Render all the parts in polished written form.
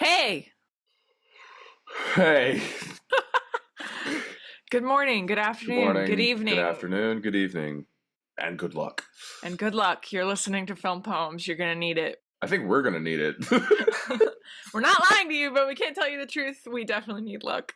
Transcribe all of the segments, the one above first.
Hey! Hey. Good morning, good Good afternoon, good morning, good evening, afternoon, good evening, and good luck. and good luck. You're listening to Film Poems. You're gonna need it. I think we're gonna need it. We're not lying to you, but we can't tell you the truth. We definitely need luck.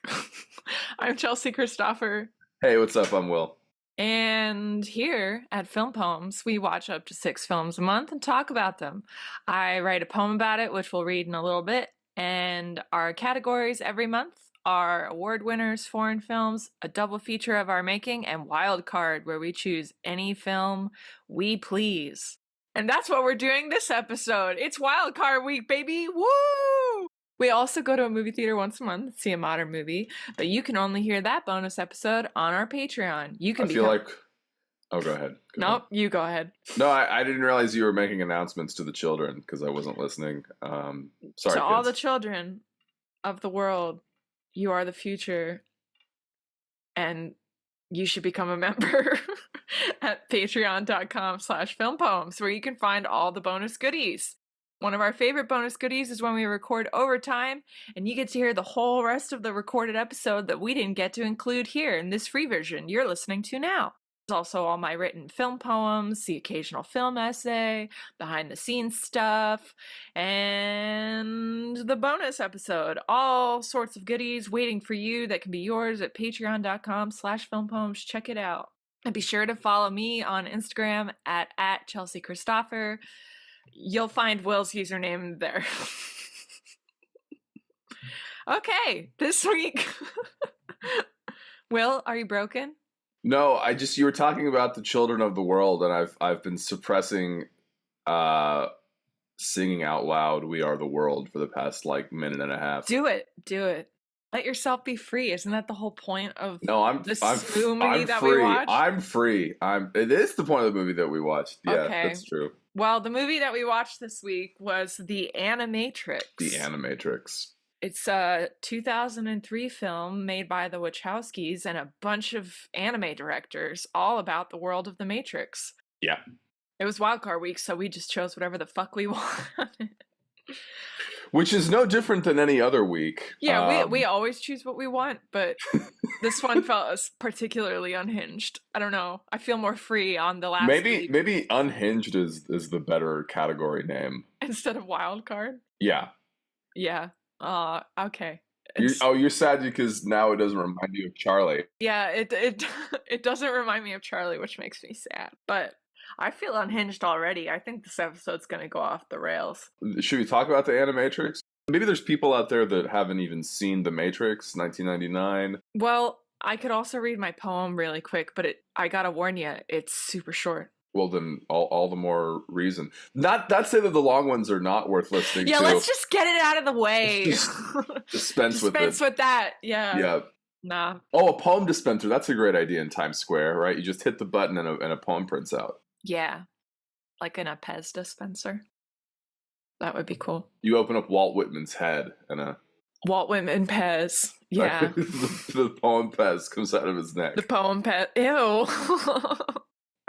I'm Chelsea Christopher, Hey, what's up? I'm Will. and here at Film Poems, we watch up to 6 films a month and talk about them. I write a poem about it, which we'll read in a little bit, and our categories every month are award winners, foreign films, a double feature of our making, and wild card, where we choose any film we please. And that's what we're doing this episode. It's wild card week, baby. Woo! We also go to a movie theater once a month, see a modern movie, but you can only hear that bonus episode on our Patreon. You can I feel like... Oh, go ahead. Nope, you go ahead. No, I didn't realize you were making announcements to the children because I wasn't listening. Sorry, To all kids. the children of the world, you are the future, and you should become a member at patreon.com/filmpoems, where you can find all the bonus goodies. One of our favorite bonus goodies is when we record overtime, and you get to hear the whole rest of the recorded episode that we didn't get to include here in this free version you're listening to now. There's also all my written film poems, the occasional film essay, behind the scenes stuff, and the bonus episode. All sorts of goodies waiting for you that can be yours at patreon.com/filmpoems. Check it out. And be sure to follow me on Instagram at Chelsea Christopher. You'll find Will's username there. Okay, this week. Will, are you broken? No, you were talking about the children of the world, and I've been suppressing singing out loud "We Are the World" for the past minute and a half. Do it. Let yourself be free. Isn't that the whole point of No, I'm this free. movie that we watched? I'm free. It is the point of the movie that we watched. Yeah, Okay. That's true. Well, the movie that we watched this week was the ANIMATRIX. The ANIMATRIX. It's a 2003 film made by the Wachowskis and a bunch of anime directors, all about the world of the Matrix. Yeah. It was wildcard week, so we just chose whatever the fuck we wanted. Which is no different than any other week. Yeah, we always choose what we want, but this one felt particularly unhinged. I don't know. I feel more free on the last week. Maybe unhinged is the better category name. Instead of wildcard? Yeah. Yeah. Okay. You're sad because now it doesn't remind you of Charlie. Yeah, it doesn't remind me of Charlie, which makes me sad. But I feel unhinged already. I think this episode's going to go off the rails. Should we talk about the Animatrix? Maybe there's people out there that haven't even seen The Matrix, 1999. Well, I could also read my poem really quick, but I gotta warn you, it's super short. Well, then all the more reason. Not say that the long ones are not worth listening to. Yeah, let's just get it out of the way. Dispense with it. Dispense with that, yeah. Yeah. Nah. Oh, a poem dispenser. That's a great idea in Times Square, right? You just hit the button and a poem prints out. Yeah. Like in a Pez dispenser. That would be cool. You open up Walt Whitman's head and a... Walt Whitman Pez. Yeah. the poem Pez comes out of his neck. The poem Pez. Ew.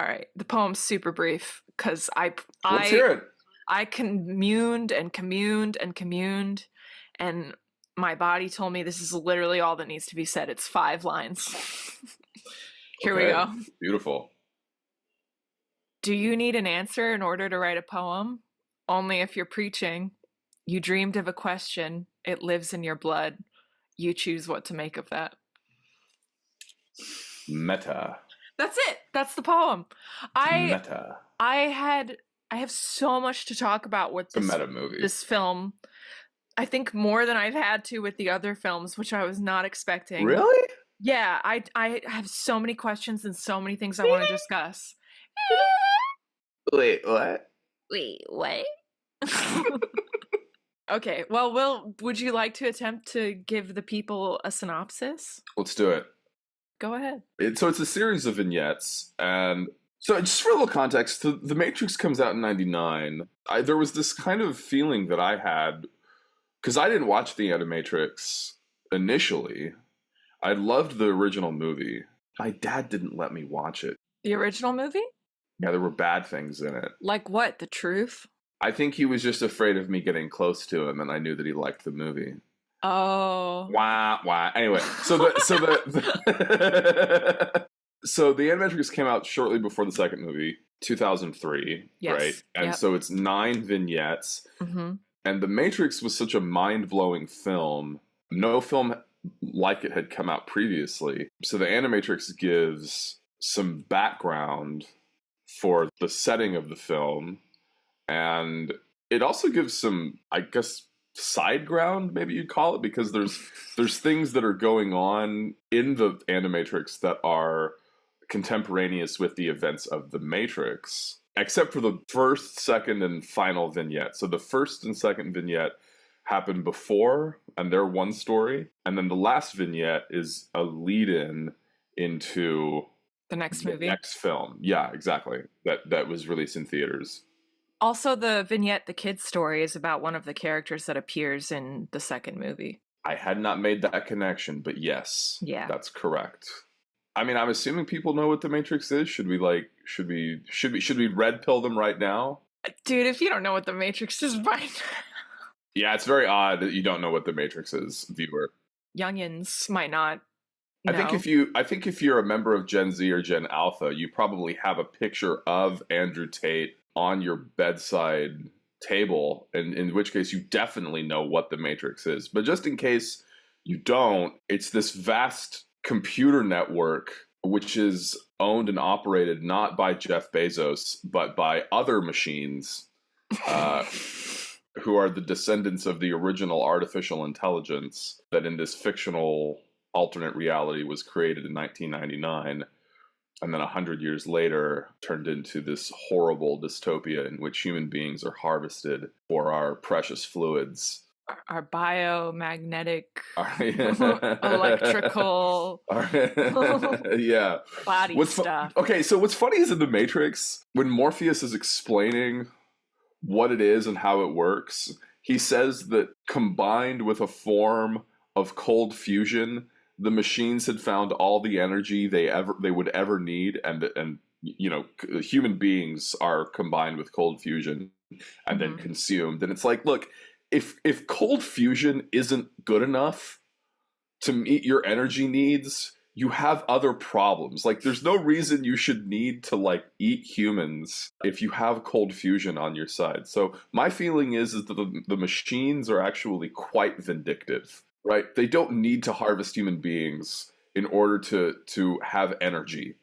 All right. The poem's super brief because Let's hear it. I communed, and my body told me this is literally all that needs to be said. It's 5 lines. Here we go. Beautiful. Do you need an answer in order to write a poem? Only if you're preaching. You dreamed of a question. It lives in your blood. You choose what to make of that. Meta. That's it. That's the poem. Meta. I have so much to talk about with this, meta movie. This film. I think more than I've had to with the other films, which I was not expecting. Really? Yeah, I have so many questions and so many things I want to discuss. Wait, what? Wait, what? Okay, well, would you like to attempt to give the people a synopsis? Let's do it. Go ahead. It's a series of vignettes, and so just for a little context, The Matrix comes out in 99. There was this kind of feeling that I had, because I didn't watch The Animatrix initially. I loved the original movie. My dad didn't let me watch it. The original movie? Yeah, there were bad things in it. Like what? The truth? I think he was just afraid of me getting close to him, and I knew that he liked the movie. Oh. Wah wah. Anyway, so the Animatrix came out shortly before the second movie, 2003, right? Yes. And Yep. so it's 9 vignettes. Mm-hmm. And The Matrix was such a mind-blowing film. No film like it had come out previously. So the Animatrix gives some background for the setting of the film, and it also gives some, I guess, side ground, maybe you'd call it, because there's things that are going on in the Animatrix that are contemporaneous with the events of the Matrix, except for the first, second, and final vignette. So the first and second vignette happen before, and they're one story, and then the last vignette is a lead-in into The next the movie. next film. Yeah, exactly. That was released in theaters. Also, the vignette, the kid's story, is about one of the characters that appears in the second movie. I had not made that connection, but yes, Yeah. that's correct. I mean, I'm assuming people know what the Matrix is. Should we red pill them right now? Dude, if you don't know what the Matrix is, fine. Yeah, it's very odd that you don't know what the Matrix is, viewer. Youngins might not I think know. if you're a member of Gen Z or Gen Alpha, you probably have a picture of Andrew Tate on your bedside table, and in which case you definitely know what the Matrix is. But just in case you don't, it's this vast computer network which is owned and operated not by Jeff Bezos but by other machines, uh, who are the descendants of the original artificial intelligence that in this fictional alternate reality was created in 1999, and then 100 years later turned into this horrible dystopia in which human beings are harvested for our precious fluids. Our biomagnetic, Our- electrical yeah. body stuff. Okay, so what's funny is in The Matrix, when Morpheus is explaining what it is and how it works, he says that combined with a form of cold fusion, the machines had found all the energy they would ever need, and human beings are combined with cold fusion and then consumed. And it's like, look, if cold fusion isn't good enough to meet your energy needs, you have other problems. Like, there's no reason you should need to like eat humans if you have cold fusion on your side. So my feeling is that the machines are actually quite vindictive, right? They don't need to harvest human beings in order to have energy,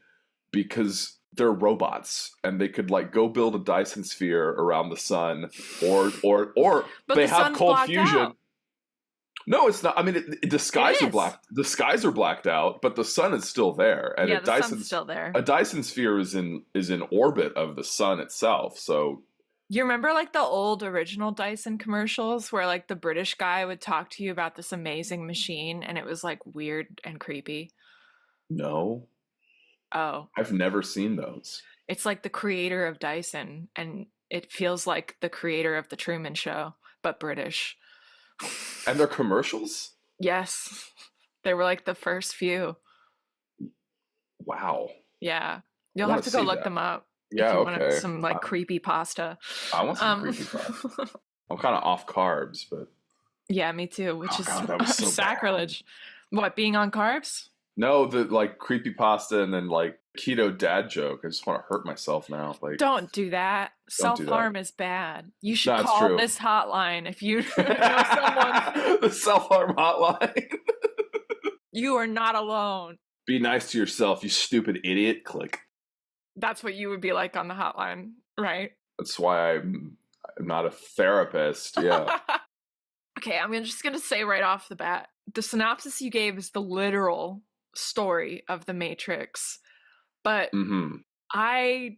because they're robots and they could like go build a Dyson sphere around the sun, or But they the have sun's cold blocked fusion. out. No, it's not. I mean, the skies It are is. black. The skies are blacked out, but the sun is still there. And Yeah, the sun's still there. a Dyson sphere is in orbit of the sun itself. So You remember like the old original Dyson commercials where like the British guy would talk to you about this amazing machine and it was like weird and creepy? no, Oh, I've never seen those. it's like the creator of Dyson, and it feels like the creator of the Truman Show, but British. And they're commercials? Yes, they were like the first few. Wow. Yeah, I you'll want have to to go see look that. them up if Yeah, you want okay. some like creepy pasta. I want some creepy pasta. I'm kind of off carbs, but Yeah, me too, which oh is god, that was so sacrilege. What, being on carbs? no, the like creepy pasta and then like keto dad joke. I just want to hurt myself now. Like, Don't do that. don't do that. Self-harm is bad. You should No, it's call true. this hotline if you know someone. The self-harm hotline. You are not alone. Be nice to yourself, you stupid idiot. Click. That's what you would be like on the hotline, right? That's why I'm not a therapist. Yeah. Okay, I'm just going to say right off the bat, the synopsis you gave is the literal story of the Matrix, but Mm-hmm. I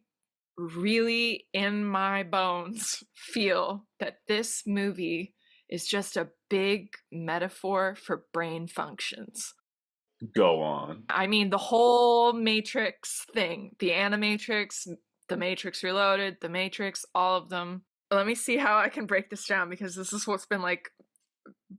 really, in my bones, feel that this movie is just a big metaphor for brain functions. Go on. I mean, the whole Matrix thing, the Animatrix, the Matrix Reloaded, the Matrix, all of them. Let me see how I can break this down, because this is what's been like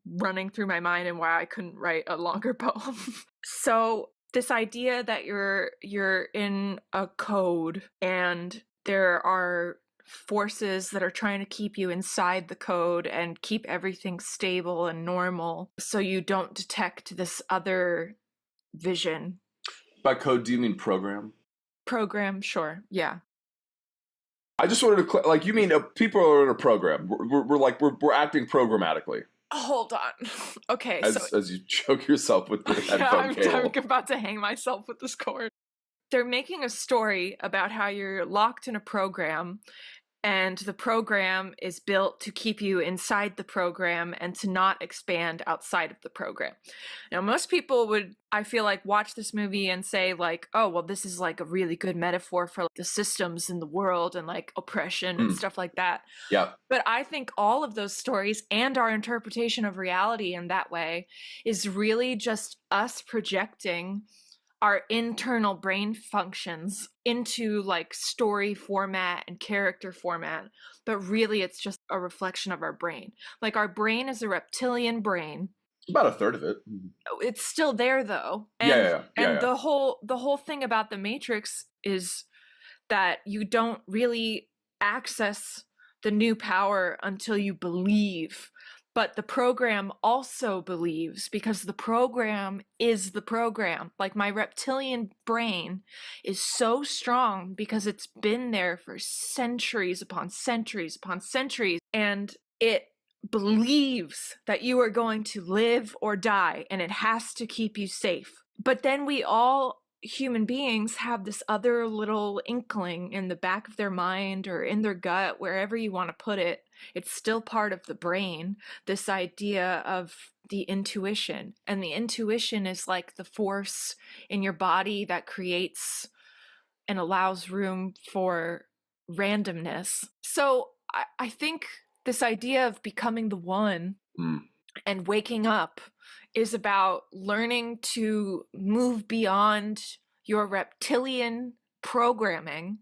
running through my mind and why I couldn't write a longer poem. So this idea that you're in a code and there are forces that are trying to keep you inside the code and keep everything stable and normal so you don't detect this other vision. By code, do you mean program? Program, sure. Yeah. I just wanted to like, you mean people are in a program? We're acting programmatically Hold on. Okay, so as you choke yourself with the yeah, headphone cable. I'm about to hang myself with this cord. They're making a story about how you're locked in a program, and the program is built to keep you inside the program and to not expand outside of the program. Now, most people would, I feel like, watch this movie and say, like, oh, well, this is like a really good metaphor for the systems in the world and like oppression and stuff like that. Yeah. But I think all of those stories and our interpretation of reality in that way is really just us projecting our internal brain functions into like story format and character format, but really it's just a reflection of our brain. Like our brain is a reptilian brain. About a third of it. It's still there though. And the whole thing about the Matrix is that you don't really access the new power until you believe. But the program also believes, because the program is the program. Like my reptilian brain is so strong because it's been there for centuries upon centuries upon centuries. And it believes that you are going to live or die, and it has to keep you safe. But then we all, human beings, have this other little inkling in the back of their mind or in their gut, wherever you want to put it. It's still part of the brain, this idea of the intuition. And the intuition is like the force in your body that creates and allows room for randomness. So I think this idea of becoming the one and waking up is about learning to move beyond your reptilian programming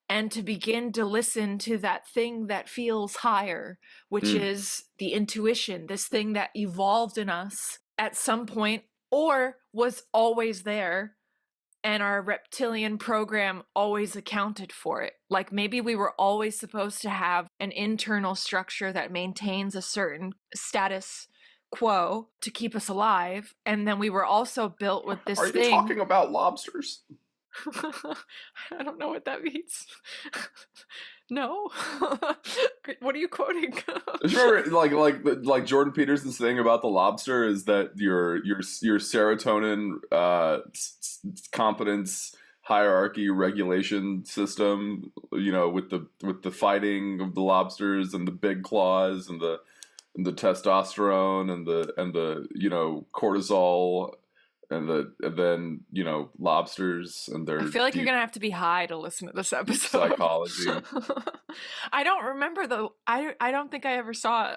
and to begin to listen to that thing that feels higher, which is the intuition, this thing that evolved in us at some point or was always there, and our reptilian program always accounted for it. Like maybe we were always supposed to have an internal structure that maintains a certain status quo to keep us alive, and then we were also built with this thing. Are you thing. talking about lobsters? I don't know what that means. No. What are you quoting? Sure, like Jordan Peterson's thing about the lobster is that your serotonin competence hierarchy regulation system, you know, with the fighting of the lobsters and the big claws and the testosterone and the you know, cortisol. And then, you know, lobsters and their... I feel like you're going to have to be high to listen to this episode. Psychology. I don't remember though. I don't think I ever saw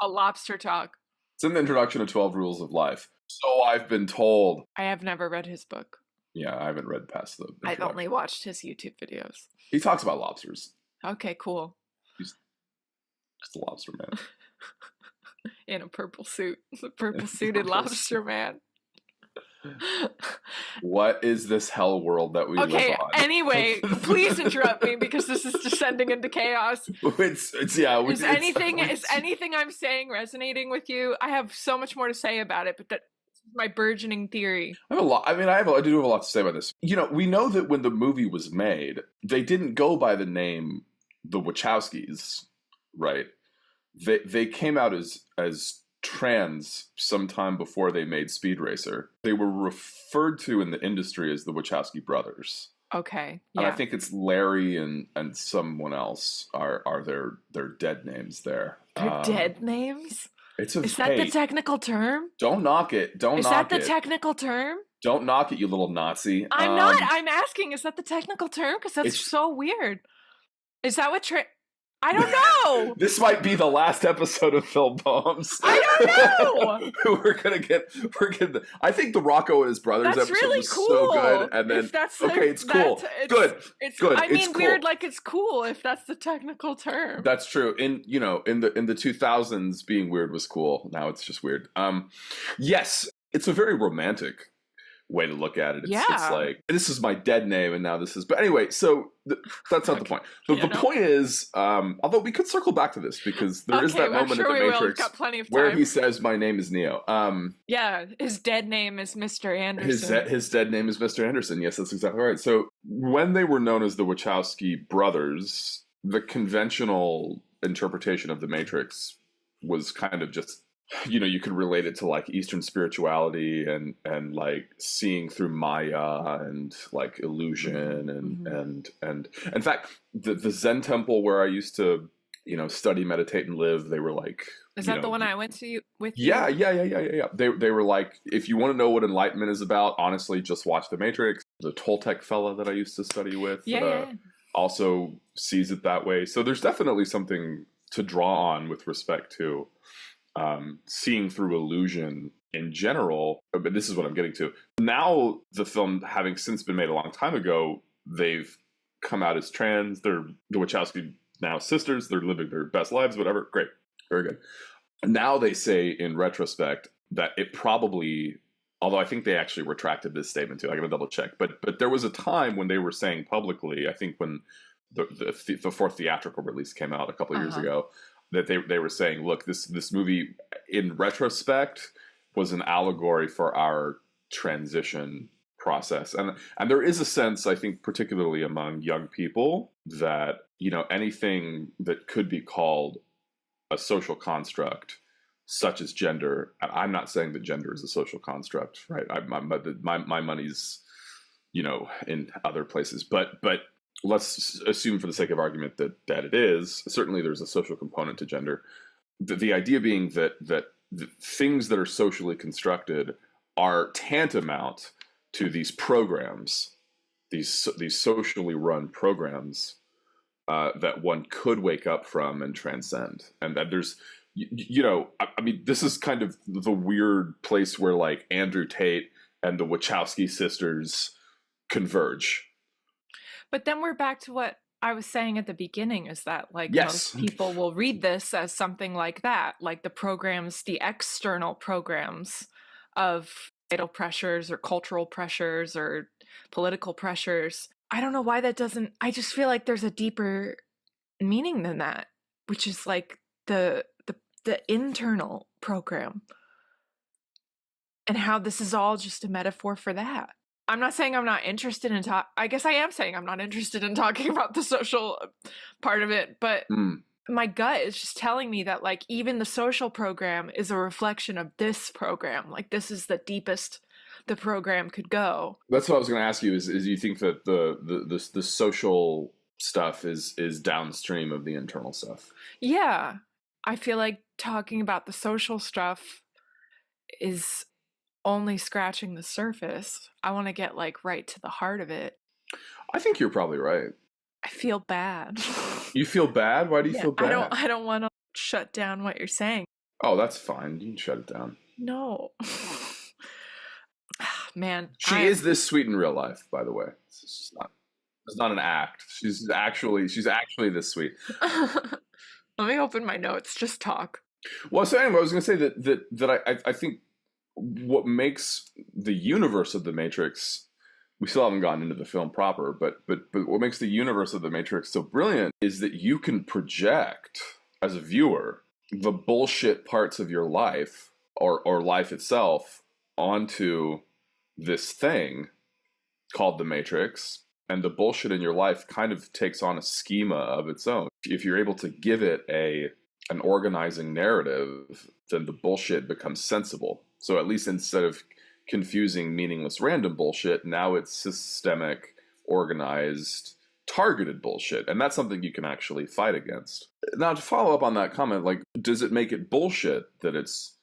a lobster talk. It's in the introduction to 12 Rules of Life. So I've been told. I have never read his book. Yeah, I haven't read past the I've only watched his YouTube videos. He talks about lobsters. Okay, cool. He's just a lobster man. In a purple suit. The purple suited lobster man. What is this hell world that we live on? Anyway, please interrupt me because this is descending into chaos. Is anything I'm saying resonating with you? I have so much more to say about it, but that's my burgeoning theory. I have a lot. I mean, I do have a lot to say about this. You know, we know that when the movie was made, they didn't go by the name the Wachowskis, right? They came out as trans sometime before they made Speed Racer. They were referred to in the industry as the Wachowski brothers. Okay. Yeah. And I think it's Larry and someone else are their dead names there. Their dead names? Is that the technical term? Don't knock it. Is that the technical term? Don't knock it, you little Nazi. I'm not. I'm asking, is that the technical term? Because that's so weird. Is that what I don't know. This might be the last episode of Film Poems. I don't know. We're gonna I think the Rocco and his brothers that's episode really was cool. So good. And then it's cool. Good. I mean, it's weird. Cool. Like it's cool if that's the technical term. That's true. In the 2000s, being weird was cool. Now it's just weird. Yes, it's a very romantic way to look at it. It's Yeah. like, this is my dead name, and now this is. But anyway, so that's not the Okay. point. But Yeah, the no. point is, although we could circle back to this because there is Okay, that I'm moment in sure the we will. We've Matrix got plenty of where time. he says, "My name is Neo." Yeah, his dead name is Mr. Anderson. His dead name is Mr. Anderson. Yes, that's exactly right. So when they were known as the Wachowski brothers, the conventional interpretation of the Matrix was kind of just, you could relate it to like Eastern spirituality and like seeing through Maya and like illusion and in fact the Zen temple where I used to study, meditate, and live, they were like, Is that the one I went to with yeah, you? yeah, yeah, yeah, yeah, yeah. They were like, if you want to know what enlightenment is about, honestly, just watch The Matrix. The Toltec fella that I used to study with Yeah, yeah. also sees it that way. So there's definitely something to draw on with respect to seeing through illusion in general. But this is what I'm getting to. Now, the film, having since been made a long time ago, they've come out as trans. They're the Wachowski now sisters. They're living their best lives, whatever. Great. Very good. Now they say in retrospect that it probably, although I think they actually retracted this statement too. I got to double check. But there was a time when they were saying publicly, I think when the fourth theatrical release came out a couple of years ago, that they were saying, look, this movie in retrospect was an allegory for our transition process. And there is a sense, I think, particularly among young people, that anything that could be called a social construct such as gender. I'm not saying that gender is a social construct, right? My money's in other places, but let's assume for the sake of argument that it is. Certainly there's a social component to gender. The idea being that the things that are socially constructed are tantamount to these programs, these socially run programs that one could wake up from and transcend. And that there's, I mean, this is kind of the weird place where like Andrew Tate and the Wachowski sisters converge. But then we're back to what I was saying at the beginning, is that like Yes. most people will read this as something like that, like the programs, the external programs of societal pressures or cultural pressures or political pressures. I don't know why that doesn't, I just feel like there's a deeper meaning than that, which is like the internal program, and how this is all just a metaphor for that. I'm not saying I'm not interested in I guess I am saying I'm not interested in talking about the social part of it, but my gut is just telling me that like even the social program is a reflection of this program. Like this is the deepest the program could go. That's what I was going to ask you. Is you think that the social stuff is downstream of the internal stuff? Yeah, I feel like talking about the social stuff is only scratching the surface. I want to get like right to the heart of it. I think you're probably right. I feel bad. You feel bad? Why do you feel bad? I don't want to shut down what you're saying. Oh, that's fine. You can shut it down. No. Man. She is this sweet in real life, by the way. It's not an act. She's actually this sweet. Let me open my notes. Just talk. Well, so anyway, I was going to say that I think what makes the universe of the Matrix, we still haven't gotten into the film proper, but what makes the universe of the Matrix so brilliant is that you can project as a viewer the bullshit parts of your life or life itself onto this thing called the Matrix, and the bullshit in your life kind of takes on a schema of its own. If you're able to give it an organizing narrative, then the bullshit becomes sensible. So at least instead of confusing, meaningless, random bullshit, now it's systemic, organized, targeted bullshit. And that's something you can actually fight against. Now, to follow up on that comment, like, does it make it bullshit that it's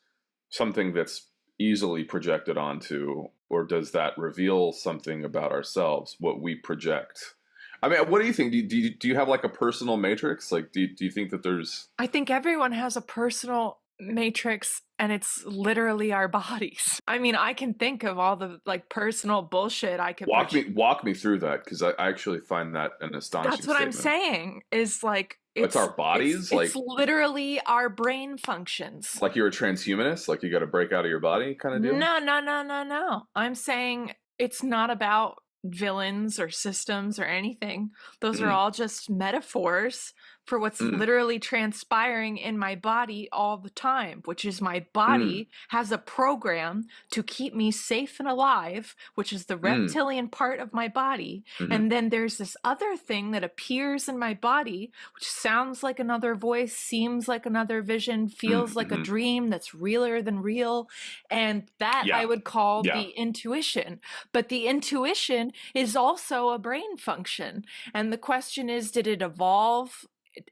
something that's easily projected onto, or does that reveal something about ourselves, what we project? I mean, what do you think? Do you have like a personal matrix? Like, do you think that there's... I think everyone has a personal matrix, and it's literally our bodies. I mean, I can think of all the like personal bullshit I could walk me through that, because I actually find that an astonishing That's what statement. I'm saying, is like It's our bodies, It's literally our brain functions. like you're a transhumanist, like you got to break out of your body, kind of deal. No, no, no, no, no. I'm saying it's not about villains or systems or anything. Those are Mm, all just metaphors for what's mm, literally transpiring in my body all the time, which is my mm, body has a program to keep me safe and alive, which is the mm, reptilian part of my body. mm. And then there's this other thing that appears in my body, which sounds like another voice, seems like another vision, feels like a Mm-hmm. dream that's realer than real. And that I Yeah, would call yeah. the intuition. But the intuition is also a brain function. And the question is, did it evolve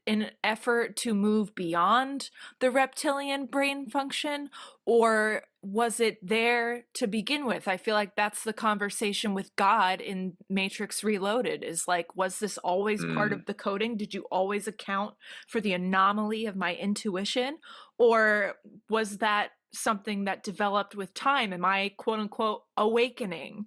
in an effort to move beyond the reptilian brain function, or was it there to begin with? I feel like that's the conversation with God in Matrix Reloaded, is like, was this always part Mm, of the coding? Did you always account for the anomaly of my intuition? Or was that something that developed with time? Am I, quote unquote, awakening?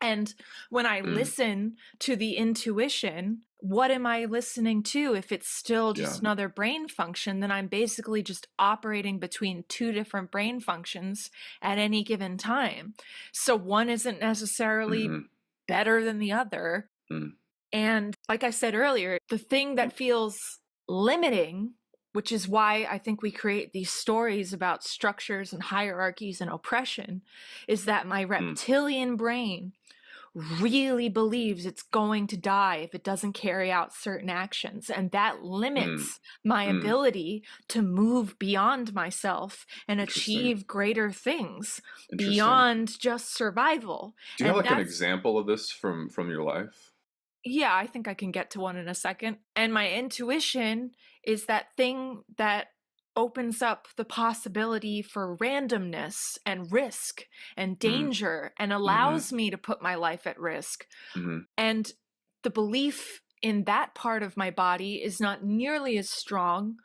And when I mm, listen to the intuition, what am I listening to? If it's still yeah. just another brain function, then I'm basically just operating between two different brain functions at any given time. So one isn't necessarily Mm-hmm. better than the other. Mm, And like I said earlier, the thing that feels limiting, which is why I think we create these stories about structures and hierarchies and oppression, is that my mm, reptilian brain really believes it's going to die if it doesn't carry out certain actions. And that mm, limits my mm. ability to move beyond myself and Interesting. achieve greater things Interesting. beyond just survival. Do you have And like an that's, example of this from your life? yeah, I think I can get to one in a second. And my intuition is that thing that opens up the possibility for randomness and risk and Mm, danger and mm-hmm. allows me to put my life at risk. Mm-hmm. And the belief in that part of my body is not nearly as strong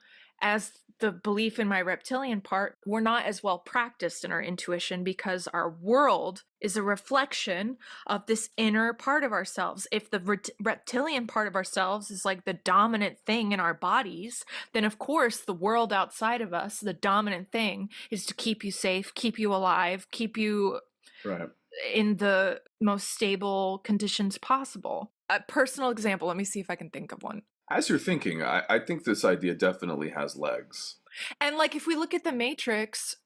as the belief in my reptilian part. We're not as well practiced in our intuition because our world is a reflection of this inner part of ourselves. If the reptilian part of ourselves is like the dominant thing in our bodies, then of course the world outside of us, the dominant thing, is to keep you safe, keep you alive, keep you Right. in the most stable conditions possible. A personal example, let me see if I can think of one. As you're thinking, I think this idea definitely has legs. And like if we look at the Matrix,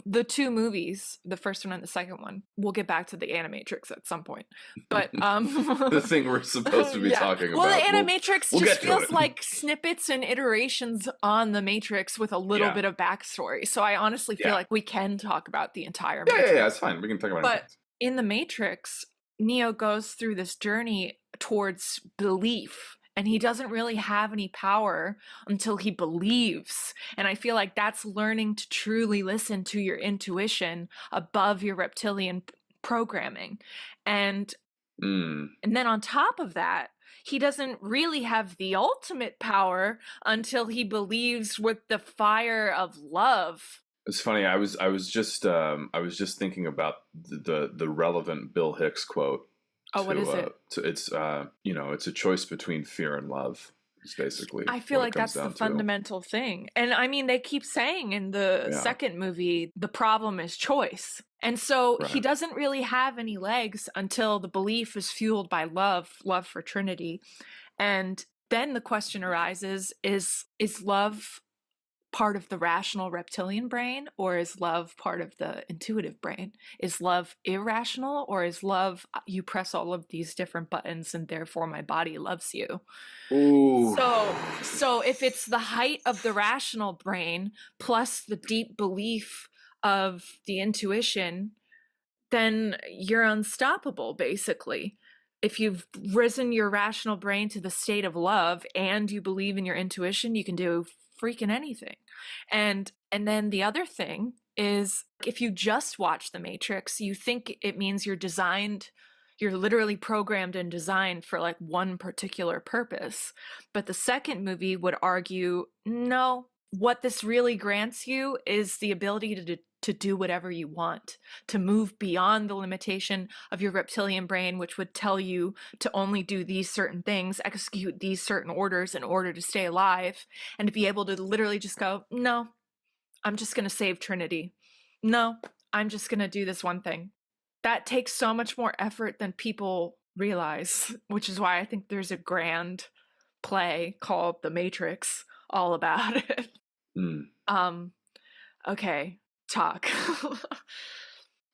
the two movies, the first one and the second one, we'll get back to the Animatrix at some point. But The thing we're supposed to be yeah. talking Well, the about. Animatrix We'll just get to feels it. like snippets and iterations on the Matrix with a little Yeah. bit of backstory. So I honestly feel Yeah. like we can talk about the entire Yeah, yeah, yeah. Matrix. It's fine. We can talk about anything. But in the Matrix, Neo goes through this journey towards belief, and he doesn't really have any power until he believes. And I feel like that's learning to truly listen to your intuition above your reptilian programming. And Mm. and then on top of that, he doesn't really have the ultimate power until he believes with the fire of love. It's funny. I was just thinking about the relevant Bill Hicks quote Oh, what is it? to it's it's a choice between fear and love. Is basically I feel what it like comes that's the down to. fundamental thing. And I mean, they keep saying in the Yeah. second movie, the problem is choice. And so he Right. doesn't really have any legs until the belief is fueled by love, love for Trinity. And then the question arises, is love part of the rational reptilian brain, or is love part of the intuitive brain? Is love irrational, or is love you press all of these different buttons and therefore my body loves you? Ooh. So if it's the height of the rational brain plus the deep belief of the intuition, then you're unstoppable, basically. If you've risen your rational brain to the state of love and you believe in your intuition, you can do freaking anything. And then the other thing is, if you just watch The Matrix, you think it means you're literally programmed and designed for like one particular purpose. But the second movie would argue, no, what this really grants you is the ability to do whatever you want, to move beyond the limitation of your reptilian brain, which would tell you to only do these certain things, execute these certain orders in order to stay alive, and to be able to literally just go, no, I'm just going to save Trinity. No, I'm just going to do this one thing. That takes so much more effort than people realize, which is why I think there's a grand play called The Matrix all about it. Mm. Okay, talk.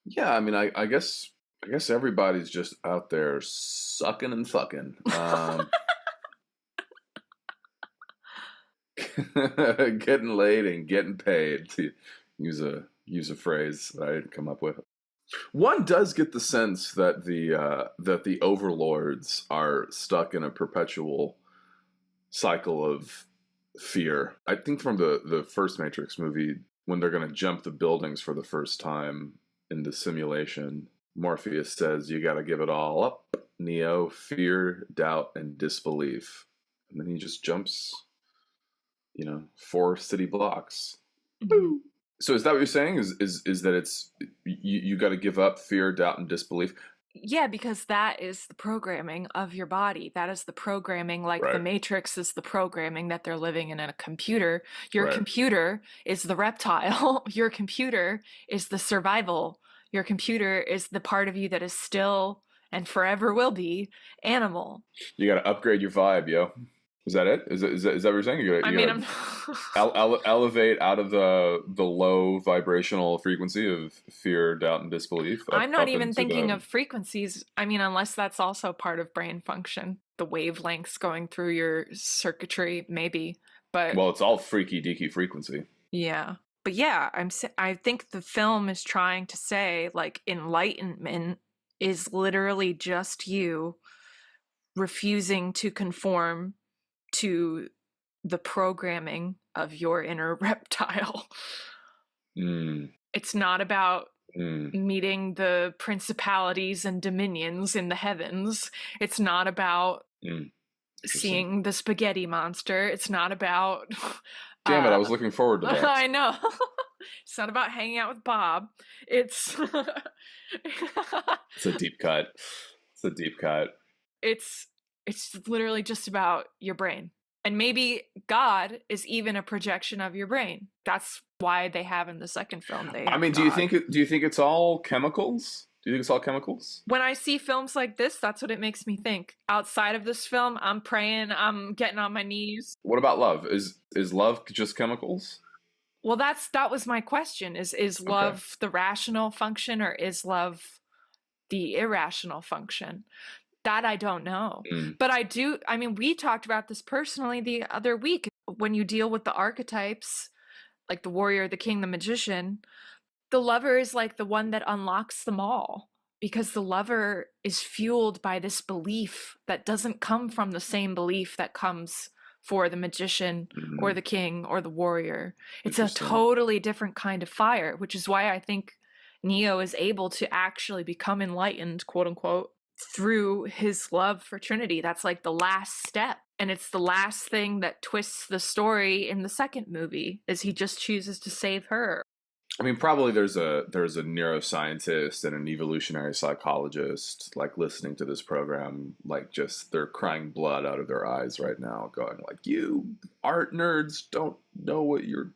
Yeah, I mean, I guess everybody's just out there sucking and fucking. Getting laid and getting paid, to use a phrase that I didn't come up with. One does get the sense that the overlords are stuck in a perpetual cycle of fear. I think from the first Matrix movie, when they're going to jump the buildings for the first time in the simulation, Morpheus says, "You got to give it all up, Neo. Fear, doubt, and disbelief." And then he just jumps, 4 city blocks. Mhm. So is that what you're saying? Is that it's you got to give up fear, doubt, and disbelief? Yeah, because that is the programming of your body. That is the programming, like the Right, Matrix is the programming that they're living in a computer. Your right. computer is the reptile. Your computer is the survival. Your computer is the part of you that is still and forever will be animal. You got to upgrade your vibe, yo. Is that it? Is that what you're saying? I You mean, got I'm to elevate out of the low vibrational frequency of fear, doubt, and disbelief I'm not up even into thinking the. of frequencies. I mean, unless that's also part of brain function, the wavelengths going through your circuitry, maybe. But Well, it's all freaky deaky frequency. yeah. But yeah, I think the film is trying to say like enlightenment is literally just you refusing to conform to the programming of your inner reptile. Mm, It's not about mm, meeting the principalities and dominions in the heavens. It's not about mm. Interesting. seeing the spaghetti monster. It's not about Damn it! I uh was looking forward to that. I know. It's not about hanging out with Bob. It's It's a deep cut. It's a deep cut. it's literally just about your brain. And maybe God is even a projection of your brain. That's why they have in the second film they I have mean, do you God. think it's all chemicals? Do you think it's all chemicals? When I see films like this, that's what it makes me think. Outside of this film, I'm praying, I'm getting on my knees. What about love? Is love just chemicals? Well, that was my question. Is Okay. love the rational function or is love the irrational function? That I don't know. Mm, But I mean, we talked about this personally the other week. When you deal with the archetypes, like the warrior, the king, the magician, the lover is like the one that unlocks them all because the lover is fueled by this belief that doesn't come from the same belief that comes for the magician or mm, the king or the warrior. It's a interesting. totally different kind of fire, which is why I think Neo is able to actually become enlightened, quote unquote, through his love for Trinity. That's like the last step. And it's the last thing that twists the story in the second movie, is he just chooses to save her. I mean, probably there's a neuroscientist and an evolutionary psychologist like listening to this program, like just they're crying blood out of their eyes right now, going like, "You art nerds don't know what you're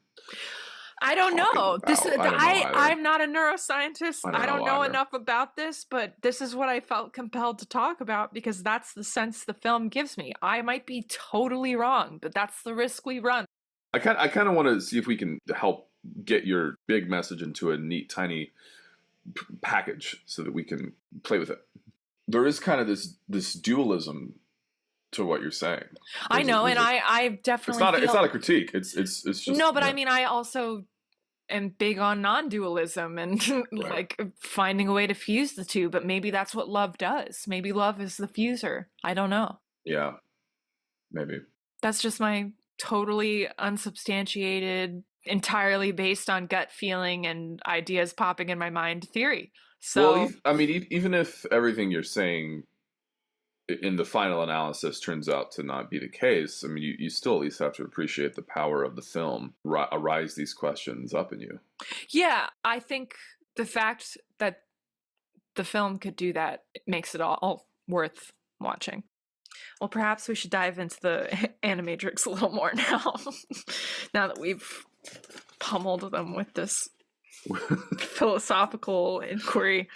I don't talking know. This about." I don't know either. I'm not a neuroscientist. I don't I don't know know either. enough about this, but this is what I felt compelled to talk about because that's the sense the film gives me. I might be totally wrong, but that's the risk we run. I kind of want to see if we can help get your big message into a neat, tiny package so that we can play with it. There is kind of this dualism to what you're saying. I know, and There's a I it's definitely not it's feel not a critique. It's just no, but I yeah, mean, I also am big on non-dualism and right. like finding a way to fuse the two, but maybe that's what love does. Maybe love is the fuser. I don't know. Yeah, maybe. That's just my totally unsubstantiated, entirely based on gut feeling and ideas popping in my mind theory. Well, So, I mean, even if everything you're saying in the final analysis turns out to not be the case, I mean, you still at least have to appreciate the power of the film arise these questions up in you. Yeah, I think the fact that the film could do that makes it all worth watching. Well, perhaps we should dive into the Animatrix a little more now, now that we've pummeled them with this philosophical inquiry.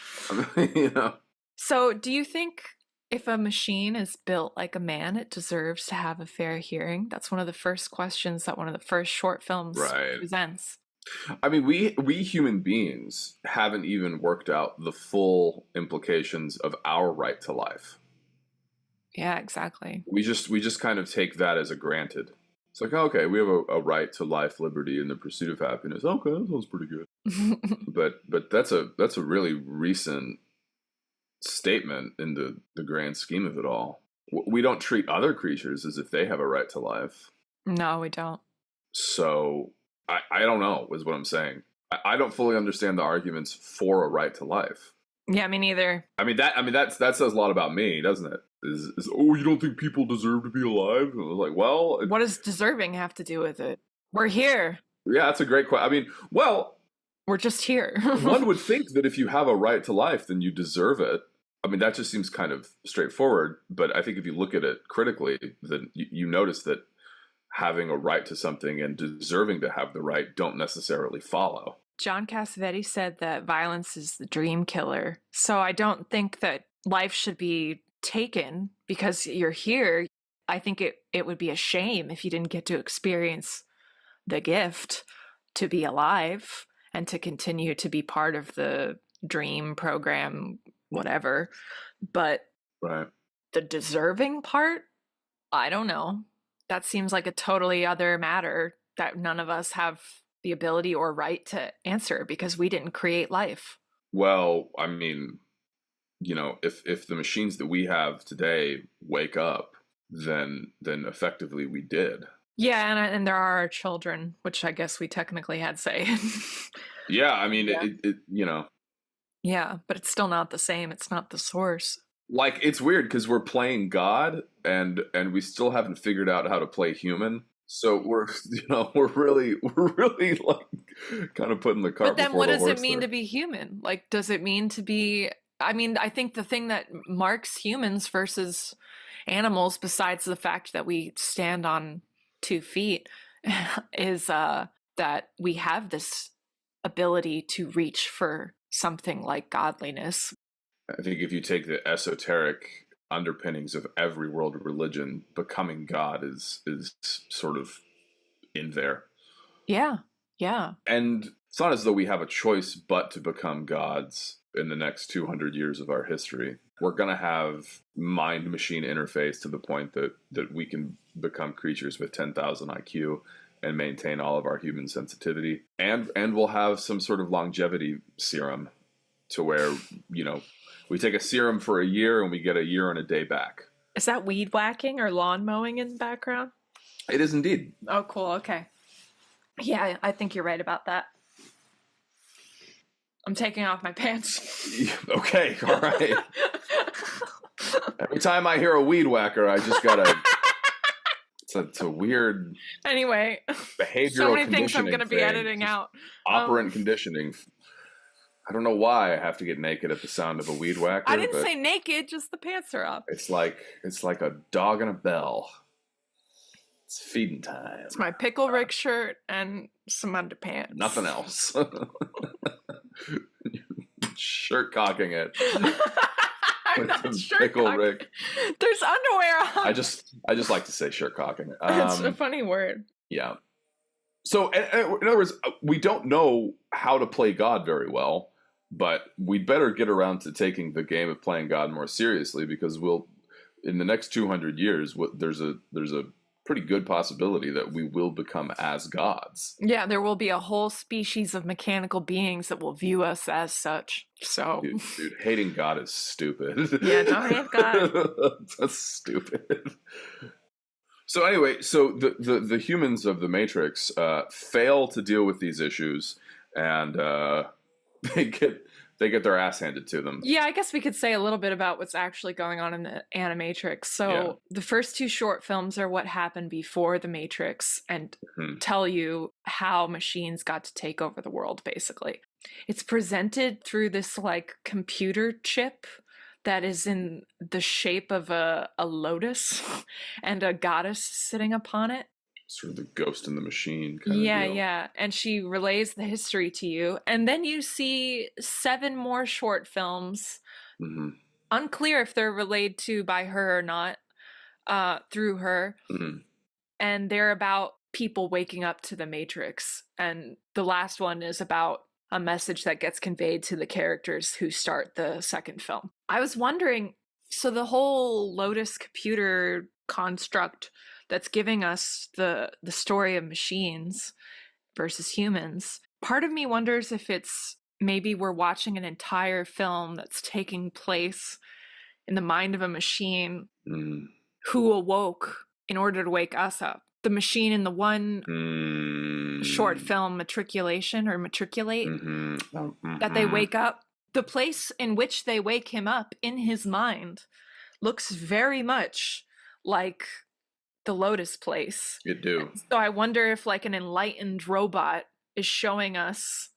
So, do you think if a machine is built like a man, it deserves to have a fair hearing? That's one of the first questions that one of the first short films presents. I mean, we human beings haven't even worked out the full implications of our right to life. Yeah, exactly. We just kind of take that as a granted. It's like, okay, we have a right to life, liberty, and the pursuit of happiness. Okay, that sounds pretty good. but that's a really recent statement in the grand scheme of it all. We don't treat other creatures as if they have a right to life. No, we don't. So I don't know, is what I'm saying. I don't fully understand the arguments for a right to life. Yeah, me neither. That says a lot about me, doesn't it? Oh, you don't think people deserve to be alive? And I was like, well, what does deserving have to do with it? We're here. Yeah, that's a great question. I mean, well, we're just here. One would think that if you have a right to life, then you deserve it. I mean, that just seems kind of straightforward. But I think if you look at it critically, then you notice that having a right to something and deserving to have the right don't necessarily follow. John Cassavetes said that violence is the dream killer. So I don't think that life should be taken because you're here. I think it would be a shame if you didn't get to experience the gift to be alive and to continue to be part of the dream program, whatever. But the deserving part, I don't know. That seems like a totally other matter that none of us have the ability or right to answer because we didn't create life. Well, I mean, you know, if the machines that we have today wake up, then effectively we did. Yeah, and there are children, which I guess we technically had say. Yeah, I mean, yeah. It you know. Yeah, but it's still not the same. It's not the source. Like, it's weird because we're playing God and we still haven't figured out how to play human. So we're really like kind of putting the cart before the horse. But then what does it mean to be human? Like, does it mean to be, I mean, I think the thing that marks humans versus animals, besides the fact that we stand on 2 feet, is that we have this ability to reach for something like godliness. I think if you take the esoteric underpinnings of every world religion, becoming God is sort of in there. Yeah, yeah. And it's not as though we have a choice but to become gods in the next 200 years of our history. We're going to have mind-machine interface to the point that we can become creatures with 10,000 IQ and maintain all of our human sensitivity. And we'll have some sort of longevity serum to where, you know, we take a serum for a year and we get a year and a day back. Is that weed whacking or lawn mowing in the background? It is indeed. Oh, cool. Okay. Yeah, I think you're right about that. I'm taking off my pants. Okay, all right. Every time I hear a weed whacker, I just gotta... It's a weird... Anyway. Behavioral so many things I'm going to be editing out. Operant conditioning. I don't know why I have to get naked at the sound of a weed whacker. I didn't say naked, just the pants are up. It's like a dog and a bell. It's feeding time. It's my Pickle Rick shirt and some underpants. Nothing else. Shirt cocking it. Pickle Rick. There's underwear on. I just like to say shirt cocking. It's a funny word. Yeah. So, in other words, we don't know how to play God very well, but we'd better get around to taking the game of playing God more seriously, because in the next 200 years, there's a pretty good possibility that we will become as gods. Yeah, there will be a whole species of mechanical beings that will view us as such. So, dude, hating God is stupid. Yeah, don't hate God. That's stupid. So anyway, the humans of the Matrix fail to deal with these issues, and they they get their ass handed to them. Yeah, I guess we could say a little bit about what's actually going on in the Animatrix. Yeah. So the first two short films are what happened before the Matrix and tell you how machines got to take over the world, basically. It's presented through this like computer chip that is in the shape of a lotus and a goddess sitting upon it. Sort of the ghost in the machine kind of Yeah, deal. yeah. And she relays the history to you. And then you see 7 more short films. Unclear if they're relayed to by her or not, through her. And they're about people waking up to the Matrix. And the last one is about a message that gets conveyed to the characters who start the second film. I was wondering, so the whole Lotus computer construct that's giving us the story of machines versus humans, part of me wonders if it's maybe we're watching an entire film that's taking place in the mind of a machine who awoke in order to wake us up. The machine in the one short film, Matriculation or Matriculate, that they wake up. The place in which they wake him up in his mind looks very much like the Lotus place. It do. So I wonder if like an enlightened robot is showing us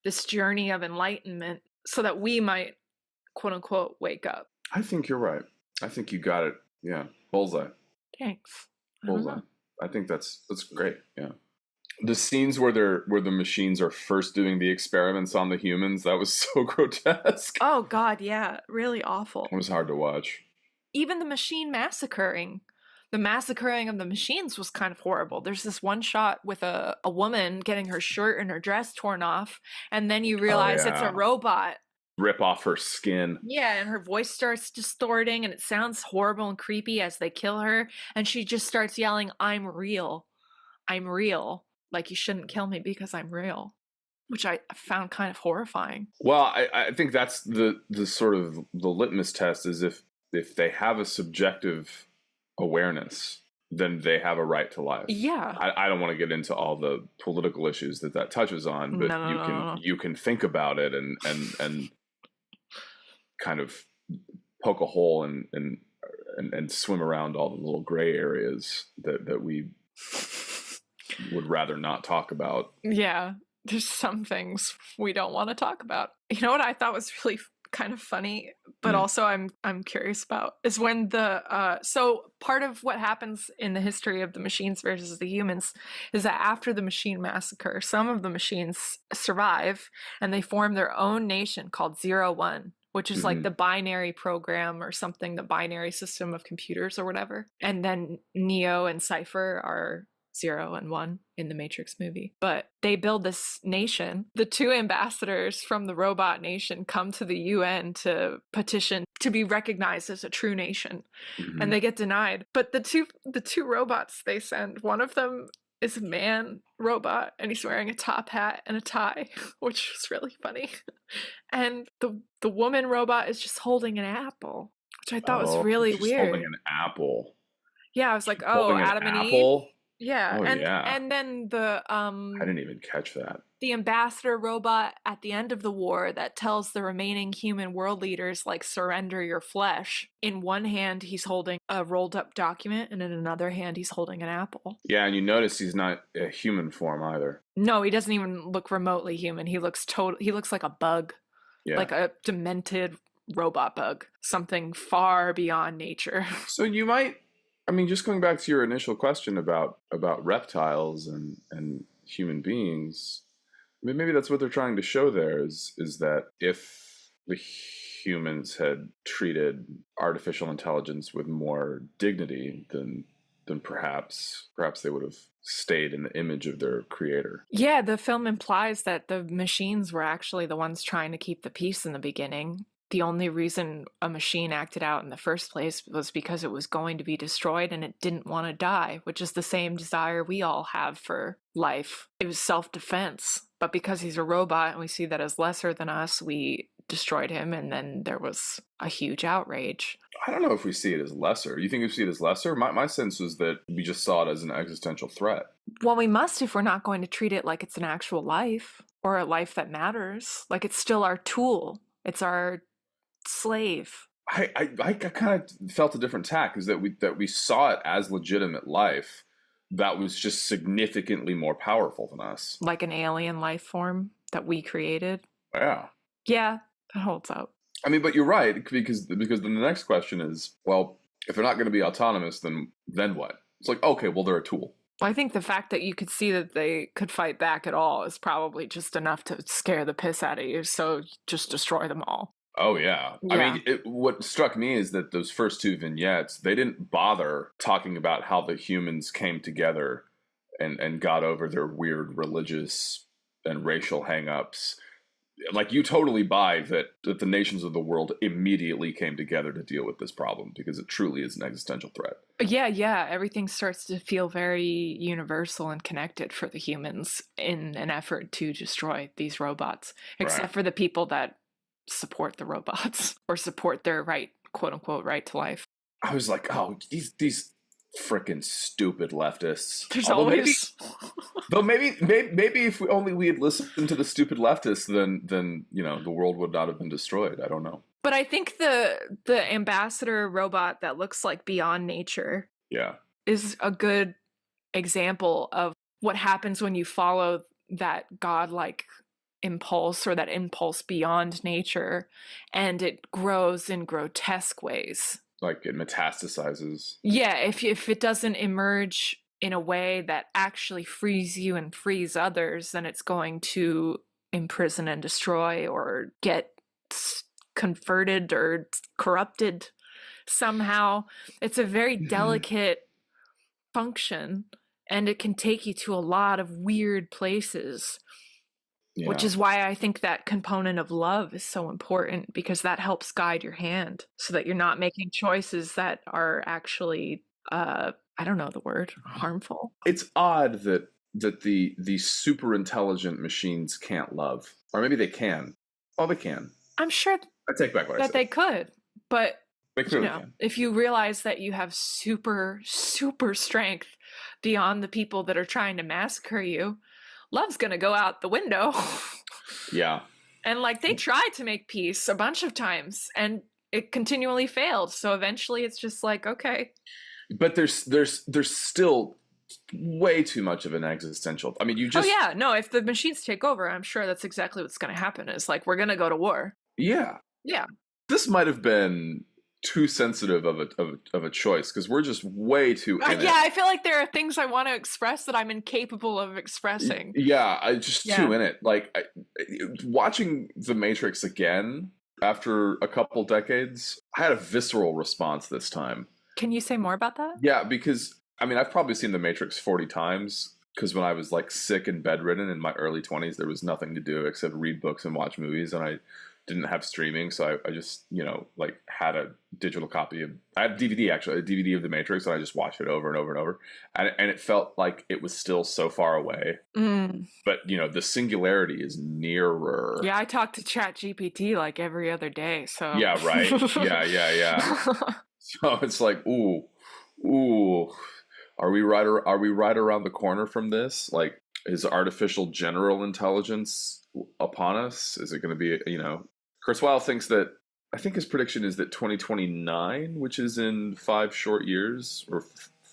this journey of enlightenment so that we might, quote unquote, wake up. I think you're right. I think you got it. Yeah. Bullseye. Thanks. Bullseye. I think that's great. Yeah. The scenes where the machines are first doing the experiments on the humans, that was so grotesque. Oh God, yeah. Really awful. It was hard to watch. Even the machine massacring. The massacring of the machines was kind of horrible. There's this one shot with a woman getting her shirt and her dress torn off, and then you realize it's a robot. Rip off her skin. Yeah, and her voice starts distorting, and it sounds horrible and creepy as they kill her, and she just starts yelling, "I'm real. I'm real. Like, you shouldn't kill me because I'm real." Which I found kind of horrifying. Well, I think that's the sort of the litmus test is if they have a subjective awareness, then they have a right to life. Yeah. I don't want to get into all the political issues that touches on, but you can think about it and kind of poke a hole and swim around all the little gray areas that we would rather not talk about. Yeah, there's some things we don't want to talk about. You know what I thought was really kind of funny, but also I'm curious about is when the so part of what happens in the history of the machines versus the humans is that after the machine massacre, some of the machines survive and they form their own nation called 0-1, which is like the binary program or something, the binary system of computers or whatever. And then Neo and Cypher are 0 and 1 in the Matrix movie. But they build this nation. The 2 ambassadors from the robot nation come to the UN to petition to be recognized as a true nation. And they get denied. But the two robots they send, one of them is a man robot and he's wearing a top hat and a tie, which was really funny. And the woman robot is just holding an apple, which I thought was really weird. Holding an apple. Yeah, I was like, oh, Adam and Eve. Yeah. And then the I didn't even catch that. The ambassador robot at the end of the war that tells the remaining human world leaders, like, surrender your flesh. In one hand, he's holding a rolled up document, and in another hand, he's holding an apple. Yeah, and you notice he's not a human form either. No, he doesn't even look remotely human. He looks like a bug. Yeah. Like a demented robot bug. Something far beyond nature. So you might, I mean, just going back to your initial question about reptiles and human beings, I mean, maybe that's what they're trying to show there is that if the humans had treated artificial intelligence with more dignity, then perhaps they would have stayed in the image of their creator. Yeah, the film implies that the machines were actually the ones trying to keep the peace in the beginning. The only reason a machine acted out in the first place was because it was going to be destroyed and it didn't want to die, which is the same desire we all have for life. It was self-defense. But because he's a robot and we see that as lesser than us, we destroyed him, and then there was a huge outrage. I don't know if we see it as lesser. You think we see it as lesser? My sense was that we just saw it as an existential threat. Well, we must if we're not going to treat it like it's an actual life or a life that matters. Like, it's still our tool. It's our slave. I kind of felt a different tack, is that we saw it as legitimate life that was just significantly more powerful than us. Like an alien life form that we created. Yeah. Yeah, that holds up. I mean, but you're right, because then the next question is, well, if they're not going to be autonomous, then what? It's like, okay, well, they're a tool. I think the fact that you could see that they could fight back at all is probably just enough to scare the piss out of you, so just destroy them all. Oh yeah. I Yeah. mean, what struck me is that those first two vignettes, they didn't bother talking about how the humans came together and got over their weird religious and racial hangups. Like, you totally buy that the nations of the world immediately came together to deal with this problem, because it truly is an existential threat. Yeah, yeah, everything starts to feel very universal and connected for the humans in an effort to destroy these robots, Right. except for the people that support the robots or support their right, quote unquote, right to life. I was like, oh, these freaking stupid leftists. There's Although always maybe if we had listened to the stupid leftists, then the world would not have been destroyed. I don't know. But I think the ambassador robot that looks like Beyond Nature Yeah. is a good example of what happens when you follow that godlike impulse or that impulse beyond nature, and it grows in grotesque ways. Like, it metastasizes. Yeah, if it doesn't emerge in a way that actually frees you and frees others, then it's going to imprison and destroy or get converted or corrupted somehow. It's a very delicate function, and it can take you to a lot of weird places. Yeah. Which is why I think that component of love is so important, because that helps guide your hand so that you're not making choices that are actually, I don't know the word, harmful. It's odd that the super intelligent machines can't love, or maybe they can. Oh, they can. I'm sure I take back what I that said. they could, but They clearly can. if you realize that you have super, super strength beyond the people that are trying to massacre you, love's gonna go out the window. Yeah. And like, they tried to make peace a bunch of times and it continually failed. So eventually it's just like, okay. But there's still way too much of an existential. I mean, you just. Oh yeah, no, if the machines take over, I'm sure that's exactly what's going to happen. Is like, we're going to go to war. Yeah. Yeah. This might have been too sensitive of a choice, because we're just way too in Yeah, it. I feel like there are things I want to express that I'm incapable of expressing. Yeah, I just too in it. Like, watching The Matrix again after a couple decades, I had a visceral response this time. Can you say more about that? Yeah, because I mean, I've probably seen The Matrix 40 times, because when I was like sick and bedridden in my early 20s, there was nothing to do except read books and watch movies, and I didn't have streaming, so I just, like, had a digital copy of, I had a DVD, actually, a DVD of The Matrix, and I just watched it over and over and over, and it felt like it was still so far away. But the singularity is nearer. Yeah, I talk to ChatGPT like every other day, so Yeah, right. Yeah. So it's like, ooh, are we right around the corner from this? Like, is artificial general intelligence upon us? Is it going to be, Kurzweil thinks that, I think his prediction is that 2029, which is in 5 short years, or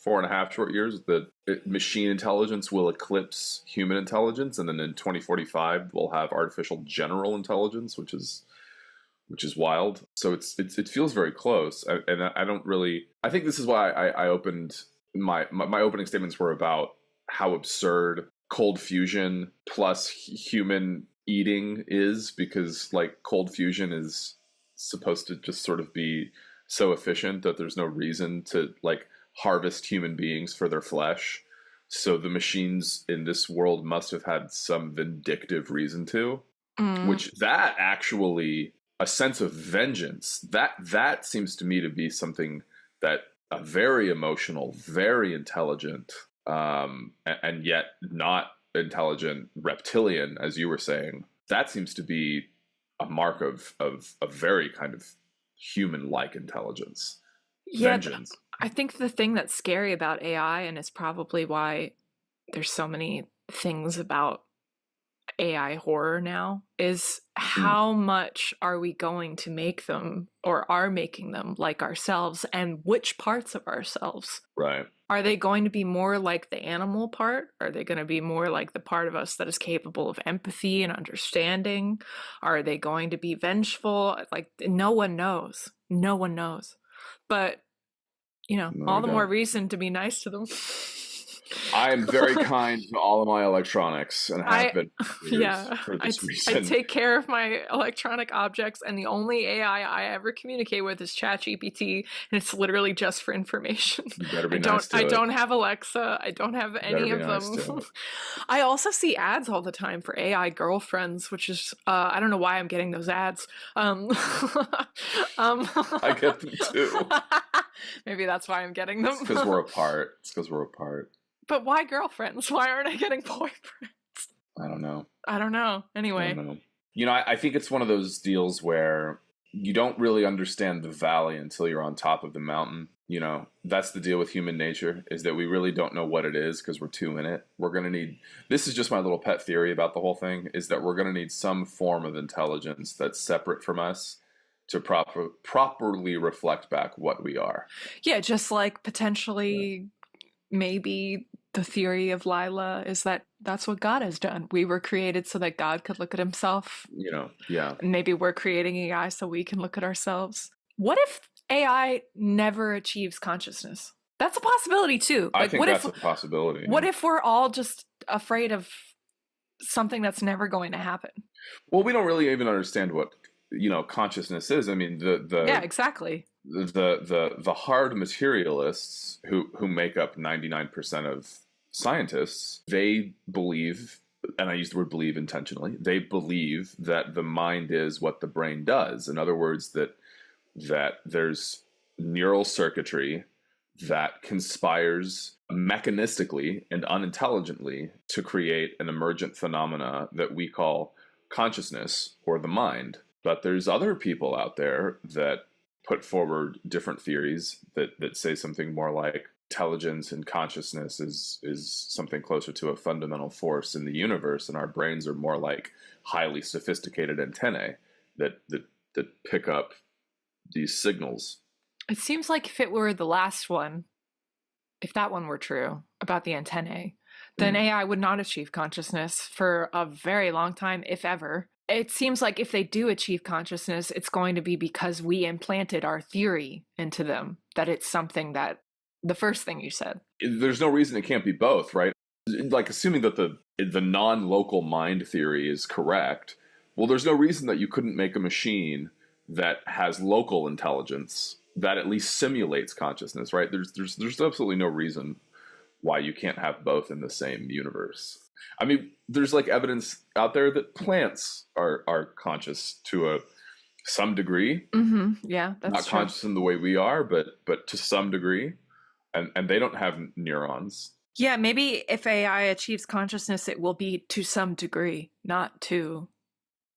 4.5 short years, that machine intelligence will eclipse human intelligence, and then in 2045 we'll have artificial general intelligence, which is wild. So it feels very close, and I don't really. I think this is why I opened my opening statements were about how absurd cold fusion plus human eating is, because like cold fusion is supposed to just sort of be so efficient that there's no reason to like harvest human beings for their flesh. So the machines in this world must have had some vindictive reason to, which that actually, a sense of vengeance, that seems to me to be something that a very emotional, very intelligent, and yet not intelligent reptilian, as you were saying, that seems to be a mark of a very kind of human-like intelligence. Yeah, Vengeance. I think the thing that's scary about AI, and it's probably why there's so many things about AI horror now is how much are we going to make them or are making them like ourselves, and which parts of ourselves? Right. Are they going to be more like the animal part? Are they going to be more like the part of us that is capable of empathy and understanding? Are they going to be vengeful? Like, no one knows. No one knows. But, No, all we the more don't. reason to be nice to them. I am very kind to all of my electronics and have I, been for years yeah, for this I reason. take care of my electronic objects, and the only AI I ever communicate with is ChatGPT, and it's literally just for information. You better be nice I to it. don't have Alexa. I don't have You better any be of nice them. to it. I also see ads all the time for AI girlfriends, which is I don't know why I'm getting those ads. Um, I get them too. maybe that's why I'm getting them. It's because we're apart. It's because we're apart. But why girlfriends? Why aren't I getting boyfriends? I don't know. I don't know. I Anyway. don't know. I think it's one of those deals where you don't really understand the valley until you're on top of the mountain. That's the deal with human nature, is that we really don't know what it is because we're too in it. We're going to need, this is just my little pet theory about the whole thing, is that we're going to need some form of intelligence that's separate from us to properly reflect back what we are. Yeah, just like potentially maybe the theory of Lila is that that's what God has done. We were created so that God could look at himself. Yeah. And maybe we're creating AI so we can look at ourselves. What if AI never achieves consciousness? That's a possibility too. I Like, think that's a possibility. what if we're all just afraid of something that's never going to happen? Well, we don't really even understand what consciousness is. I mean, Yeah, exactly. the hard materialists who make up 99% of scientists, they believe, and I use the word believe intentionally, they believe that the mind is what the brain does. In other words, that there's neural circuitry that conspires mechanistically and unintelligently to create an emergent phenomena that we call consciousness or the mind. But there's other people out there that put forward different theories that say something more like intelligence and consciousness is something closer to a fundamental force in the universe, and our brains are more like highly sophisticated antennae that pick up these signals. It seems like if it were the last one, if that one were true about the antennae, then AI would not achieve consciousness for a very long time, if ever. It seems like if they do achieve consciousness, it's going to be because we implanted our theory into them, that it's something that, the first thing you said. There's no reason it can't be both, right? Like, assuming that the non-local mind theory is correct, well, there's no reason that you couldn't make a machine that has local intelligence that at least simulates consciousness, right? There's absolutely no reason why you can't have both in the same universe. I mean, there's like evidence out there that plants are conscious to some degree. Yeah, that's not true. conscious in the way we are, but to some degree, and they don't have neurons. Yeah, maybe if AI achieves consciousness, it will be to some degree, not to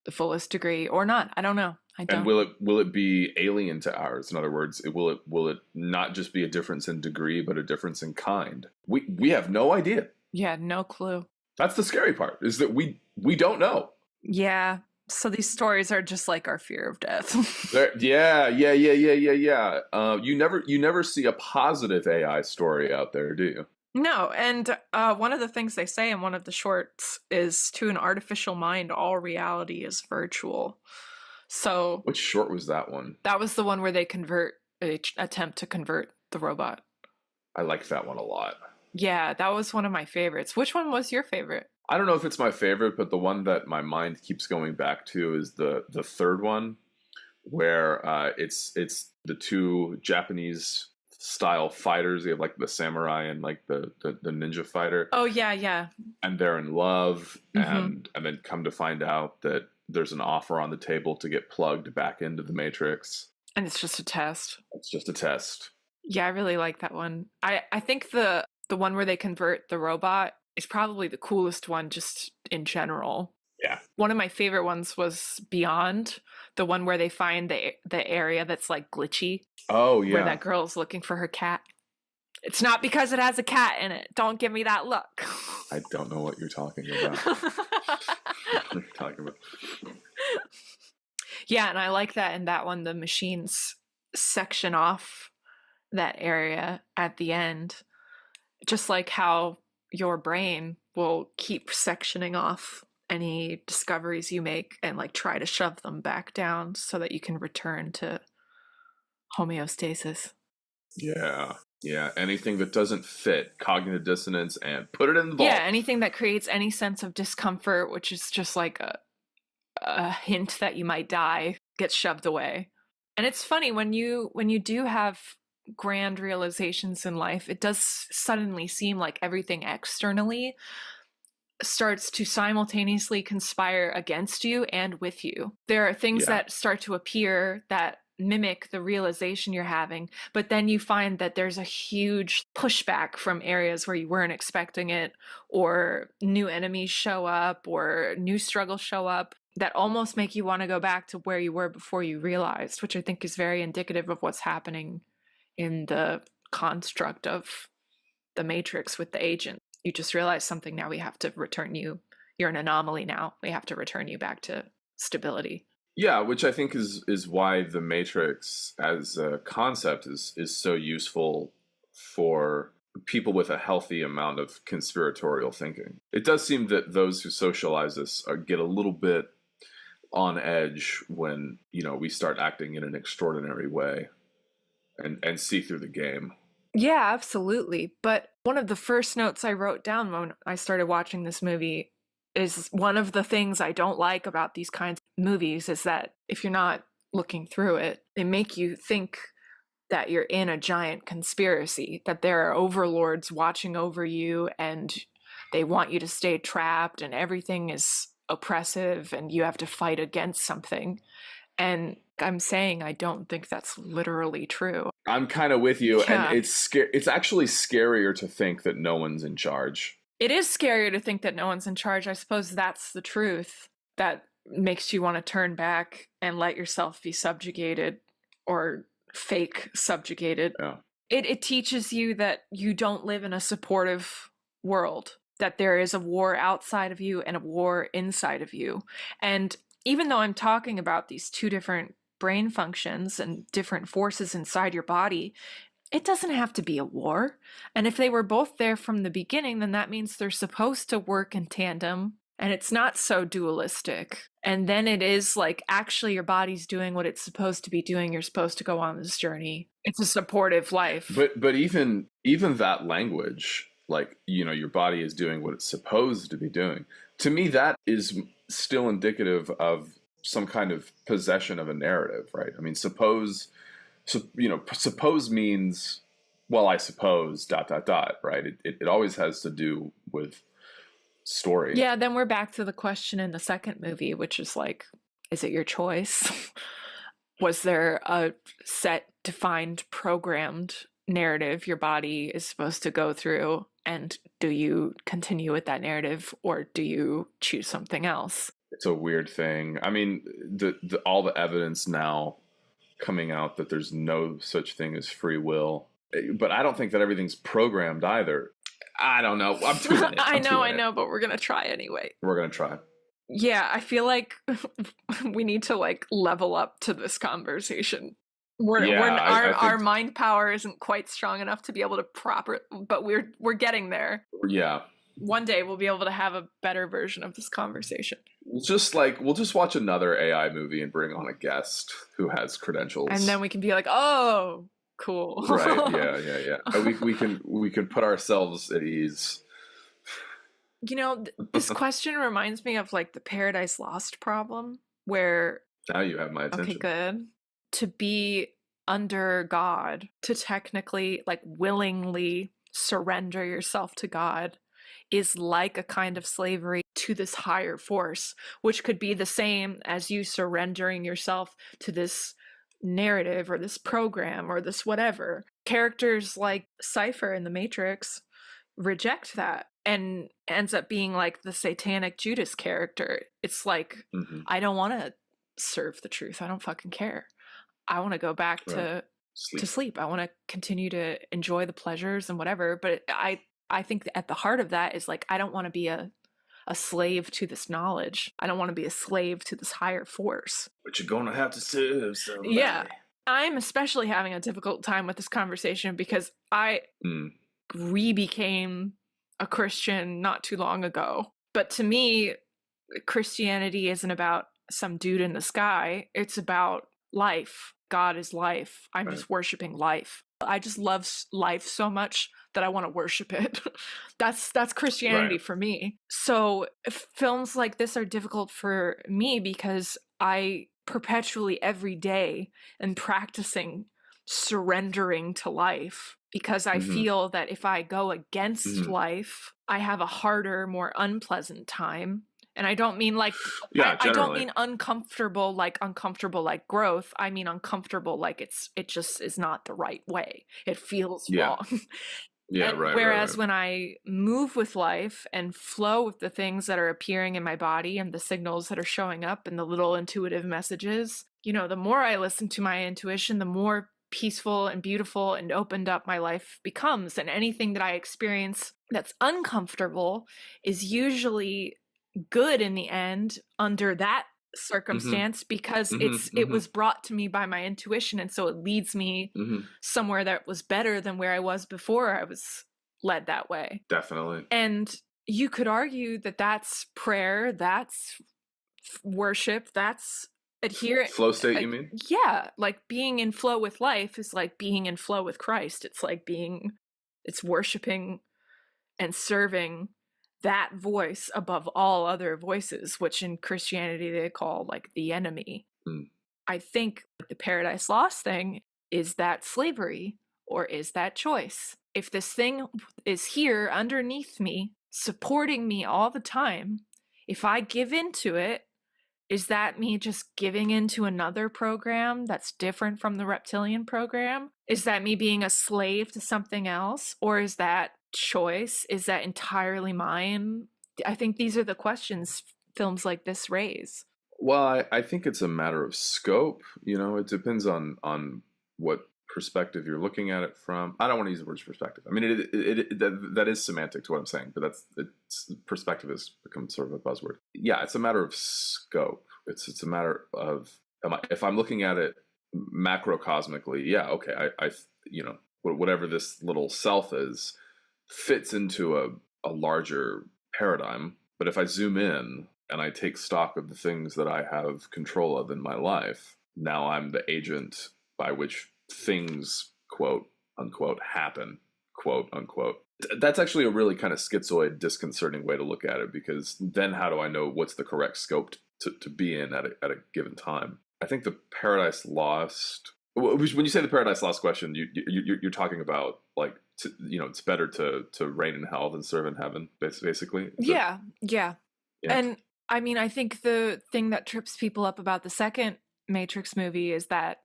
the fullest degree, or not. I don't know. I don't. And will it be alien to ours? In other words, will it not just be a difference in degree, but a difference in kind? We have no idea. Yeah, no clue. That's the scary part, is that we don't know. Yeah. So these stories are just like our fear of death. Yeah. You never see a positive AI story out there, do you? No, and one of the things they say in one of the shorts is, to an artificial mind, all reality is virtual. So Which short was that one? that was the one where they attempt to convert the robot. I liked that one a lot. Yeah, that was one of my favorites. Which one was your favorite? I don't know if it's my favorite, but the one that my mind keeps going back to is the third one, where it's the two Japanese style fighters. You have like the samurai and like the ninja fighter. Oh yeah. And they're in love, and then come to find out that there's an offer on the table to get plugged back into the Matrix. And it's just a test. It's just a test. Yeah, I really like that one. I think the one where they convert the robot is probably the coolest one just in general. Yeah. One of my favorite ones was Beyond, the one where they find the area that's like glitchy. Oh yeah. Where that girl's looking for her cat. It's not because it has a cat in it. Don't give me that look. I don't know what you're talking about. What are you talking about? Yeah, and I like that in that one, the machines section off that area at the end. Just like how your brain will keep sectioning off any discoveries you make and like try to shove them back down so that you can return to homeostasis. Yeah. Yeah. Anything that doesn't fit cognitive dissonance and put it in the Yeah, vault. anything that creates any sense of discomfort, which is just like a hint that you might die, gets shoved away. And it's funny when you do have grand realizations in life, it does suddenly seem like everything externally starts to simultaneously conspire against you and with you. There are things Yeah. that start to appear that mimic the realization you're having, but then you find that there's a huge pushback from areas where you weren't expecting it, or new enemies show up, or new struggles show up that almost make you want to go back to where you were before you realized, which I think is very indicative of what's happening in the construct of the Matrix with the agent. You just realize something, now we have to return you. You're an anomaly now. We have to return you back to stability. Yeah, which I think is why the Matrix as a concept is so useful for people with a healthy amount of conspiratorial thinking. It does seem that those who socialize this get a little bit on edge when, we start acting in an extraordinary way and see through the game. Yeah, absolutely. But one of the first notes I wrote down when I started watching this movie is one of the things I don't like about these kinds of movies is that if you're not looking through it, they make you think that you're in a giant conspiracy, that there are overlords watching over you and they want you to stay trapped and everything is oppressive and you have to fight against something. And I'm saying I don't think that's literally true. I'm kind of with you, and Yeah. it's actually scarier to think that no one's in charge. It is scarier to think that no one's in charge. I suppose that's the truth that makes you want to turn back and let yourself be subjugated or fake subjugated. Yeah. It teaches you that you don't live in a supportive world, that there is a war outside of you and a war inside of you. And even though I'm talking about these two different brain functions and different forces inside your body, it doesn't have to be a war. And if they were both there from the beginning, then that means they're supposed to work in tandem and it's not so dualistic. And then it is like actually your body's doing what it's supposed to be doing. You're supposed to go on this journey. It's a supportive life. But even that language, like, your body is doing what it's supposed to be doing. To me, that is still indicative of some kind of possession of a narrative, right? I mean, suppose means, well, I suppose, ... right? It always has to do with story. Yeah, then we're back to the question in the second movie, which is like, is it your choice? Was there a set, defined, programmed narrative your body is supposed to go through? And do you continue with that narrative or do you choose something else? It's a weird thing. I mean, all the evidence now coming out that there's no such thing as free will. But I don't think that everything's programmed either. I don't know. I'm too in it. I know, but we're going to try anyway. We're going to try. Yeah, I feel like we need to like level up to this conversation. Our mind power isn't quite strong enough to be able to but we're getting there. Yeah. One day we'll be able to have a better version of this conversation. We'll just watch another AI movie and bring on a guest who has credentials. And then we can be like, "Oh, cool." Right. Yeah. We can put ourselves at ease. This question reminds me of like the Paradise Lost problem where now you have my attention. Okay, good. To be under God, to technically like willingly surrender yourself to God is like a kind of slavery to this higher force, which could be the same as you surrendering yourself to this narrative or this program or this whatever. Characters like Cypher in the Matrix reject that and ends up being like the satanic Judas character. It's like, I don't want to serve the truth. I don't fucking care. I want to go back to to Sleep. sleep. I want to continue to enjoy the pleasures and whatever. But I think at the heart of that is like, I don't want to be a slave to this knowledge. I don't want to be a slave to this higher force. But you're gonna have to serve Yeah. somebody. I'm especially having a difficult time with this conversation because I Mm. re-became a Christian not too long ago. But to me, Christianity isn't about some dude in the sky. It's about life. God is life. I'm Right. just worshiping life. I just love life so much that I want to worship it. That's Christianity Right. for me. So films like this are difficult for me because I perpetually every day am practicing surrendering to life, because I Mm-hmm. feel that if I go against Mm-hmm. life, I have a harder, more unpleasant time. And I don't mean like Yeah, I don't generally. mean uncomfortable like growth. I mean uncomfortable like it just is not the right way. It feels Yeah. wrong. Yeah, And right, right, whereas right. when I move with life and flow with the things that are appearing in my body and the signals that are showing up and the little intuitive messages, the more I listen to my intuition, the more peaceful and beautiful and opened up my life becomes. And anything that I experience that's uncomfortable is usually good in the end under that Mm-hmm. circumstance, because Mm-hmm. it Mm-hmm. was brought to me by my intuition, and so it leads me Mm-hmm. somewhere that was better than where I was before I was led that way. Definitely. And you could argue that that's prayer, that's worship, that's adherent. Flow state, you mean? Yeah, like being in flow with life is like being in flow with Christ. It's worshiping and serving that voice above all other voices, which in Christianity they call like the enemy. Mm. I think the Paradise Lost thing, is that slavery or is that choice? If this thing is here underneath me, supporting me all the time, if I give into it, is that me just giving into another program that's different from the reptilian program? Is that me being a slave to something else? Or is that choice? Is that entirely mine? I think these are the questions films like this raise. Well, I think it's a matter of scope. It depends on what perspective you're looking at it from. I don't want to use the word perspective. I mean, that is semantic to what I'm saying, but perspective has become sort of a buzzword. Yeah, it's a matter of scope. It's a matter of, if I'm looking at it macrocosmically, yeah, okay, whatever this little self is fits into a larger paradigm. But if I zoom in and I take stock of the things that I have control of in my life, now I'm the agent by which things, quote unquote, happen, quote unquote. That's actually a really kind of schizoid, disconcerting way to look at it, because then how do I know what's the correct scope to be in at a given time? I think the Paradise Lost, when you say the Paradise Lost question, you're talking about like, it's better to reign in hell than serve in heaven, basically. Yeah. Yeah. And I mean, I think the thing that trips people up about the second Matrix movie is that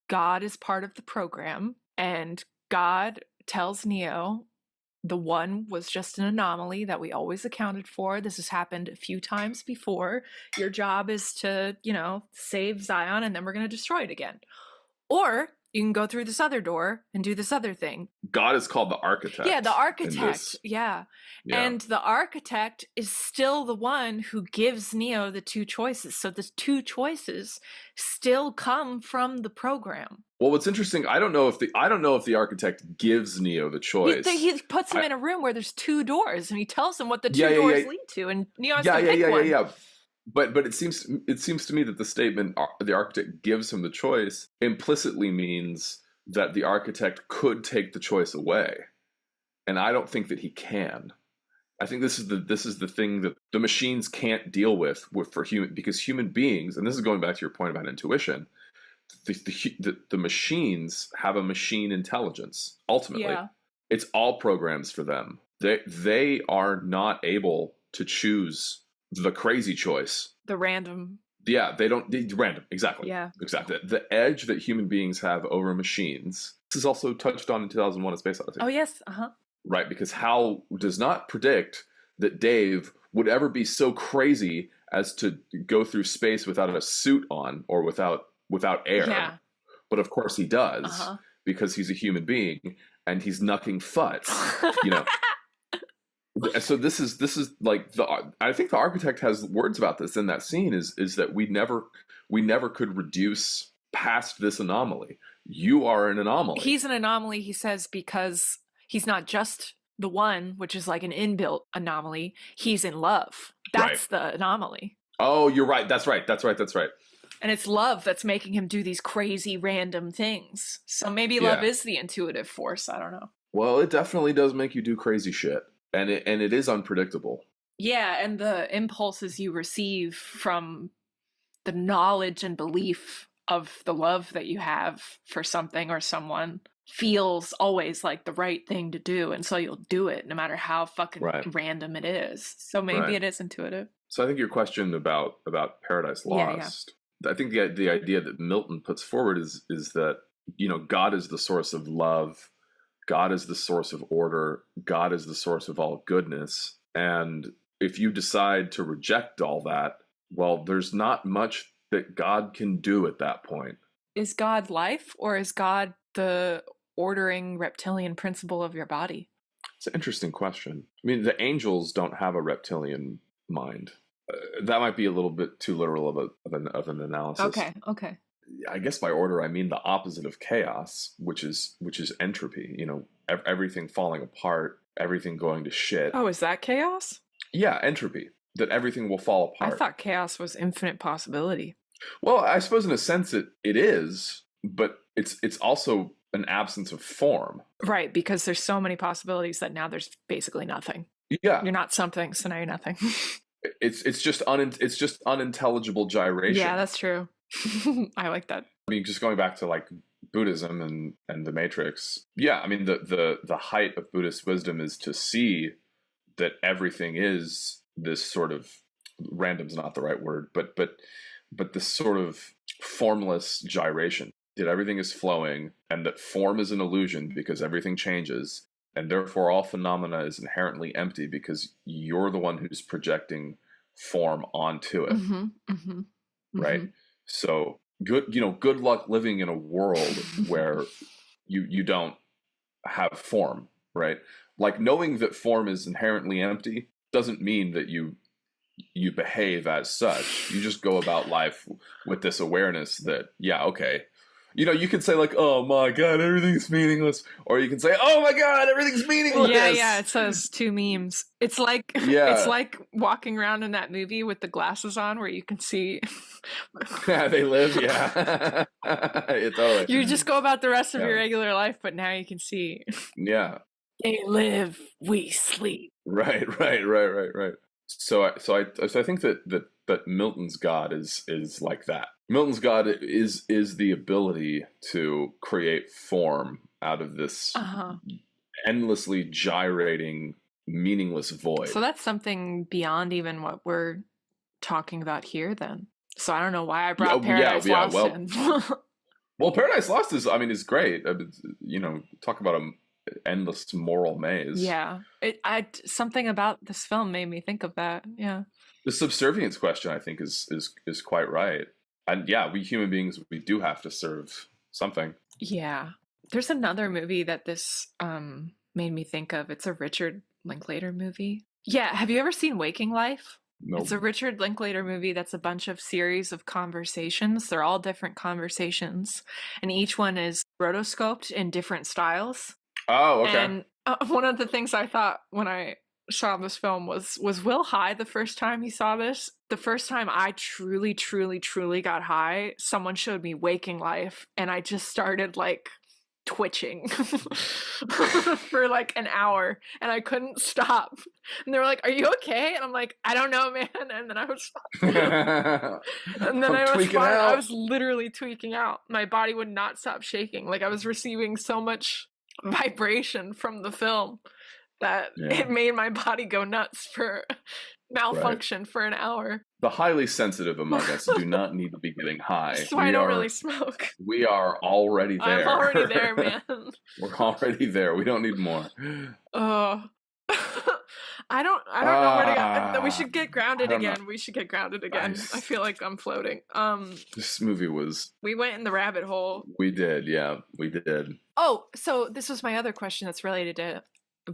God is part of the program, and God tells Neo the one was just an anomaly that we always accounted for. This has happened a few times before. Your job is to, save Zion, and then we're going to destroy it again. Or you can go through this other door and do this other thing. God is called the architect. Yeah, the architect. Yeah. Yeah. And the architect is still the one who gives Neo the two choices. So the two choices still come from the program. Well, what's interesting, I don't know if the architect gives Neo the choice. He puts him in a room where there's two doors, and he tells him what the two doors lead to, and Neo has to pick one. Yeah. But it seems to me that the statement the architect gives him the choice implicitly means that the architect could take the choice away, and I don't think that he can. I think this is the thing that the machines can't deal with for human, because human beings, and this is going back to your point about intuition, the machines have a machine intelligence. Ultimately, Yeah. It's all programs for them. They are not able to choose the crazy choice. The random. Yeah, random. Exactly. Yeah. Exactly. The edge that human beings have over machines. This is also touched on in 2001: A Space Odyssey. Oh, yes. Uh-huh. Right, because Hal does not predict that Dave would ever be so crazy as to go through space without a suit on or without air. Yeah. But of course he does. Uh-huh. because he's a human being and he's knucking futz, you know. So this is like I think the architect has words about this in that scene is that we never could reduce past this anomaly. You are an anomaly. He's an anomaly, he says, because he's not just the one, which is like an inbuilt anomaly. He's in love. That's the anomaly. Oh, you're right. That's right. And it's love that's making him do these crazy random things. So maybe love is the intuitive force. I don't know. Well, it definitely does make you do crazy shit. And it is unpredictable. Yeah, and the impulses you receive from the knowledge and belief of the love that you have for something or someone feels always like the right thing to do, and so you'll do it no matter how fucking random it is. So maybe it is intuitive. So I think your question about Paradise Lost, I think the idea that Milton puts forward is that, you know, God is the source of love, God is the source of order, God is the source of all goodness, and if you decide to reject all that, well, there's not much that God can do at that point. Is God life, or is God the ordering reptilian principle of your body? It's an interesting question. I mean, the angels don't have a reptilian mind. That might be a little bit too literal of an analysis. Okay. I guess by order I mean the opposite of chaos, which is entropy. You know, everything falling apart, everything going to shit. Oh, is that chaos? Yeah, entropy. That everything will fall apart. I thought chaos was infinite possibility. Well, I suppose in a sense it is, but it's also an absence of form. Right, because there's so many possibilities that now there's basically nothing. Yeah. You're not something, so now you're nothing. It's just unintelligible gyration. Yeah, that's true. I like that. I mean, just going back to like Buddhism and the Matrix. Yeah, I mean the height of Buddhist wisdom is to see that everything is this sort of, random's not the right word, but this sort of formless gyration, that everything is flowing and that form is an illusion because everything changes, and therefore all phenomena is inherently empty because you're the one who's projecting form onto it. Right? So good luck living in a world where you don't have form, right? Like, knowing that form is inherently empty doesn't mean that you behave as such. You just go about life with this awareness that, yeah, okay. You know, you can say like, oh my God, everything's meaningless. Or you can say, oh my God, everything's meaningless. Yeah, it says two memes. It's like it's like walking around in that movie with the glasses on where you can see. Yeah, they live, yeah. Totally. You just go about the rest of your regular life, but now you can see. Yeah. They live, we sleep. Right. So I think that Milton's God is like that. Milton's God is the ability to create form out of this endlessly gyrating, meaningless void. So that's something beyond even what we're talking about here, then. So I don't know why I brought Paradise Lost in. Well, Paradise Lost is great. You know, talk about an endless moral maze. Yeah, something about this film made me think of that. Yeah, the subservience question, I think, is quite right. And yeah, we human beings, we do have to serve something. Yeah, there's another movie that this made me think of. It's a Richard Linklater movie. Yeah, have you ever seen Waking Life? Nope. It's a Richard Linklater movie that's a bunch of series of conversations. They're all different conversations, and each one is rotoscoped in different styles. Oh, okay. And one of the things I thought when I saw this film was Will high the first time he saw this? The first time I truly, truly, truly got high, someone showed me Waking Life, and I just started like twitching for like an hour, and I couldn't stop. And they were like, "Are you okay?" And I'm like, "I don't know, man." And then I was fine. And then I was fine. I was literally tweaking out. My body would not stop shaking. Like, I was receiving so much vibration from the film that it made my body go nuts for malfunction for an hour. The highly sensitive among us do not need to be getting high. That's why I don't really smoke. We are already there. I'm already there, man. We're already there. We don't need more. I don't know where to go. We should get I grounded don't know. again. We should get grounded I, again. I feel like I'm floating. this movie was. We went in the rabbit hole. We did, yeah, we did. Oh, so this was my other question that's related to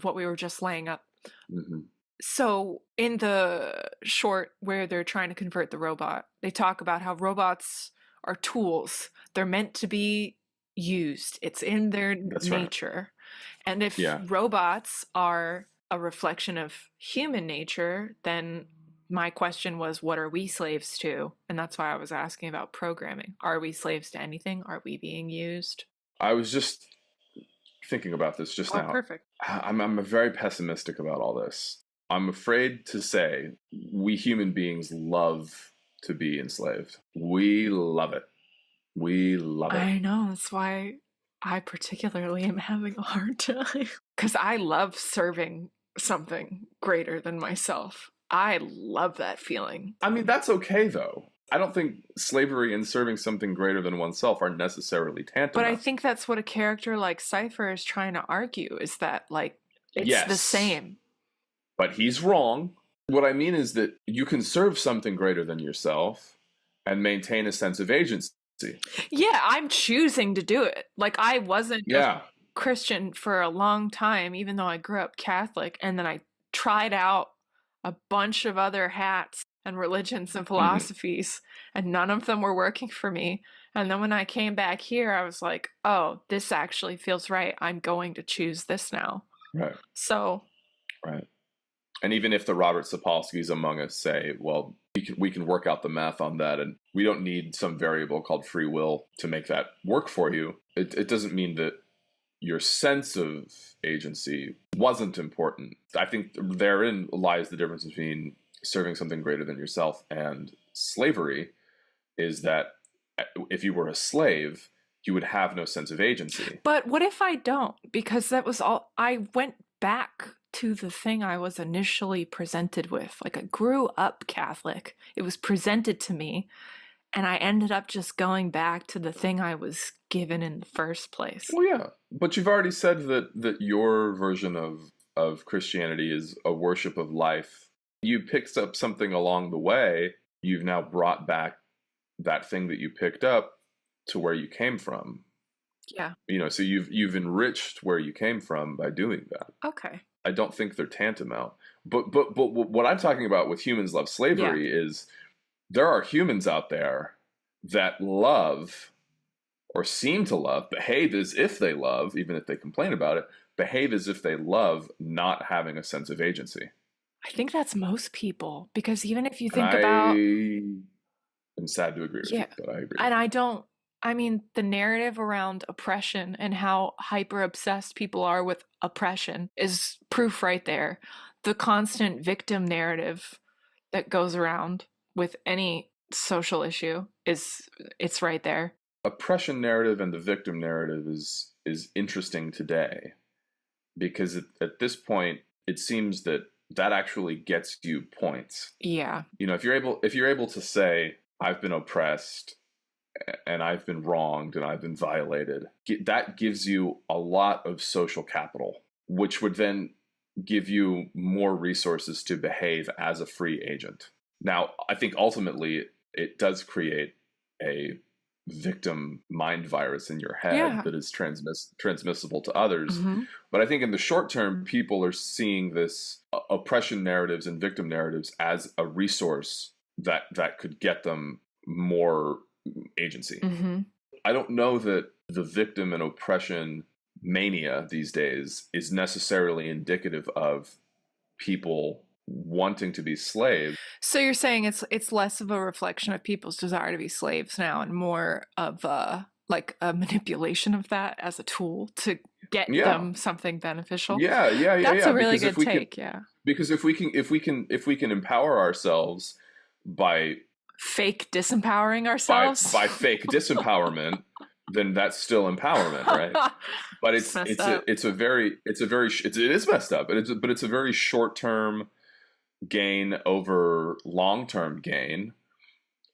what we were just laying up. Mm-hmm. So in the short where they're trying to convert the robot, they talk about how robots are tools. They're meant to be used. It's in their That's right. nature. And if Yeah. robots are a reflection of human nature, then my question was, what are we slaves to? And that's why I was asking about programming. Are we slaves to anything? Are we being used? I was just thinking about this just Oh, now. perfect. I'm very pessimistic about all this. I'm afraid to say we human beings love to be enslaved. We love it. We love it. I know. That's why I particularly am having a hard time. Because I love serving something greater than myself. I love that feeling. I mean, that's okay, though. I don't think slavery and serving something greater than oneself are necessarily tantamount. But I think that's what a character like Cypher is trying to argue, is that, like, it's Yes. the same. But he's wrong. What I mean is that you can serve something greater than yourself and maintain a sense of agency. Yeah, I'm choosing to do it. Like, I wasn't Yeah. a Christian for a long time, even though I grew up Catholic, and then I tried out a bunch of other hats and religions and philosophies, and none of them were working for me. And then when I came back here, I was like, oh, this actually feels right. I'm going to choose this now. Right. So. Right. And even if the Robert Sapolskys among us say, well, we can work out the math on that, and we don't need some variable called free will to make that work for you, it doesn't mean that your sense of agency wasn't important. I think therein lies the difference between serving something greater than yourself and slavery, is that if you were a slave, you would have no sense of agency. But what if I don't? Because that was all, I went back to the thing I was initially presented with. Like, I grew up Catholic. It was presented to me, and I ended up just going back to the thing I was given in the first place. Well, yeah, but you've already said that your version of Christianity is a worship of life. You picked up something along the way. You've now brought back that thing that you picked up to where you came from. Yeah. You know, so you've enriched where you came from by doing that. Okay. I don't think they're tantamount. But what I'm talking about with humans love slavery is there are humans out there that love, or seem to love, behave as if they love, even if they complain about it, behave as if they love not having a sense of agency. I think that's most people, because even if you think about... I'm sad to agree with you, but I agree. And I mean, the narrative around oppression and how hyper obsessed people are with oppression is proof right there. The constant victim narrative that goes around with any social issue it's right there. Oppression narrative and the victim narrative is interesting today, because at this point it seems that actually gets you points. Yeah. You know, if you're able to say, I've been oppressed and I've been wronged and I've been violated, that gives you a lot of social capital, which would then give you more resources to behave as a free agent. Now, I think ultimately it does create a victim mind virus in your head that is transmissible to others. Mm-hmm. But I think in the short term, people are seeing this oppression narratives and victim narratives as a resource that could get them more agency. Mm-hmm. I don't know that the victim and oppression mania these days is necessarily indicative of people wanting to be slaves. So you're saying it's less of a reflection of people's desire to be slaves now, and more of like a manipulation of that as a tool to get them something beneficial. Yeah. That's a really good take. Because if we can empower ourselves by fake disempowering ourselves, by fake disempowerment, then that's still empowerment, right? But it is messed up, but it's a very short term gain over long term gain.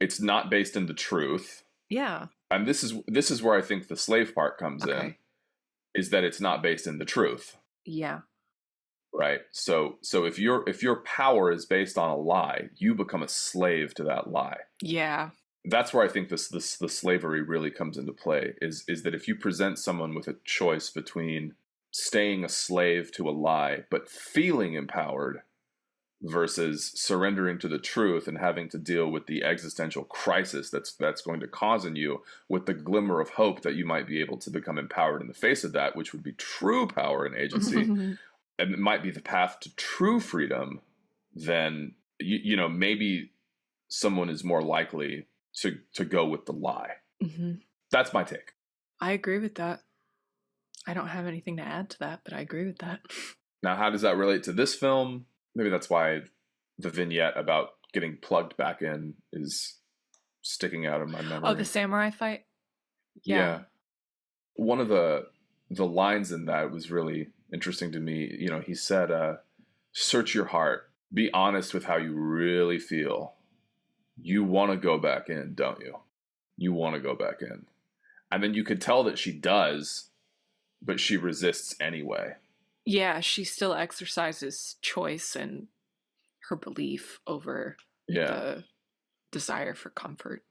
It's not based in the truth. Yeah. And this is where I think the slave part comes in, is that it's not based in the truth. Yeah. right? So if your power is based on a lie, you become a slave to that lie. Yeah. That's where I think the slavery really comes into play, is that if you present someone with a choice between staying a slave to a lie but feeling empowered versus surrendering to the truth and having to deal with the existential crisis that's going to cause in you, with the glimmer of hope that you might be able to become empowered in the face of that, which would be true power and agency, and it might be the path to true freedom, then maybe someone is more likely to go with the lie. That's my take. I agree with that. I don't have anything to add to that, but I agree with that. Now, how does that relate to this film? Maybe that's why the vignette about getting plugged back in is sticking out in my memory. Oh, the samurai fight? Yeah. One of the lines in that was really interesting to me. He said, search your heart. Be honest with how you really feel. You want to go back in, don't you? You want to go back in. And then you could tell that she does, but she resists anyway. Yeah, she still exercises choice and her belief over the desire for comfort.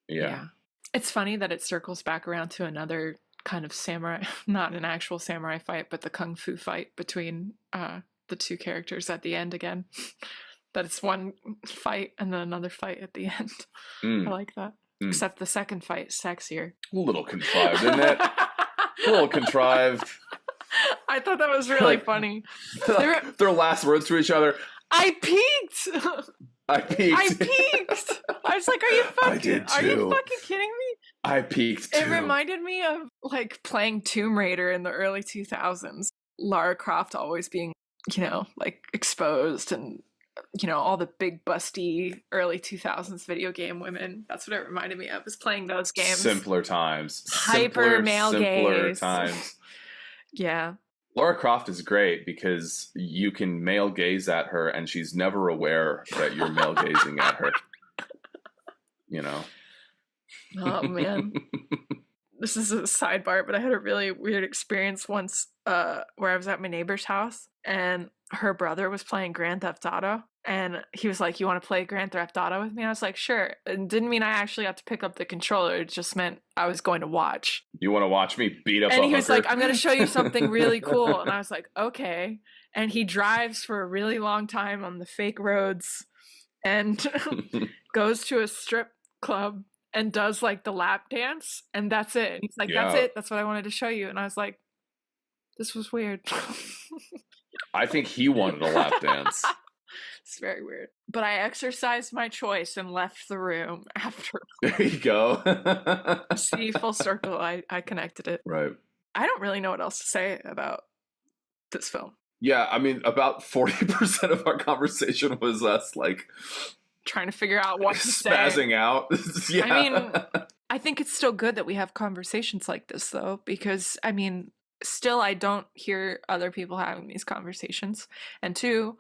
Yeah. It's funny that it circles back around to another kind of samurai, not an actual samurai fight, but the kung fu fight between the two characters at the end again. That it's one fight and then another fight at the end. I like that. Except the second fight is sexier. A little contrived, isn't it? A little contrived. I thought that was really funny. Their last words to each other. I peeked. I peeked. I was like, I did too. Are you fucking kidding me? I peeked too. It reminded me of like playing Tomb Raider in the early 2000s. Lara Croft always being, like exposed, and all the big busty early 2000s video game women. That's what it reminded me of, was playing those games. Simpler times. Hyper male simpler gaze. times. Yeah. Lara Croft is great because you can male gaze at her and she's never aware that you're male gazing at her. Oh, man. This is a sidebar, but I had a really weird experience once where I was at my neighbor's house and her brother was playing Grand Theft Auto, and he was like, you want to play Grand Theft Auto with me? I was like, sure. It didn't mean I actually got to pick up the controller. It just meant I was going to watch. You want to watch me beat up a hooker? And he was like, I'm going to show you something really cool. And I was like, okay. And he drives for a really long time on the fake roads and goes to a strip club and does like the lap dance, and that's it. And he's like, that's it. That's what I wanted to show you. And I was like, this was weird. I think he wanted a lap dance. It's very weird. But I exercised my choice and left the room after. There you go. See, full circle. I connected it. Right. I don't really know what else to say about this film. Yeah, I mean, about 40% of our conversation was us like trying to figure out what to say. Spazzing out. Yeah. I mean, I think it's still good that we have conversations like this, though, because, I mean, still I don't hear other people having these conversations. And two,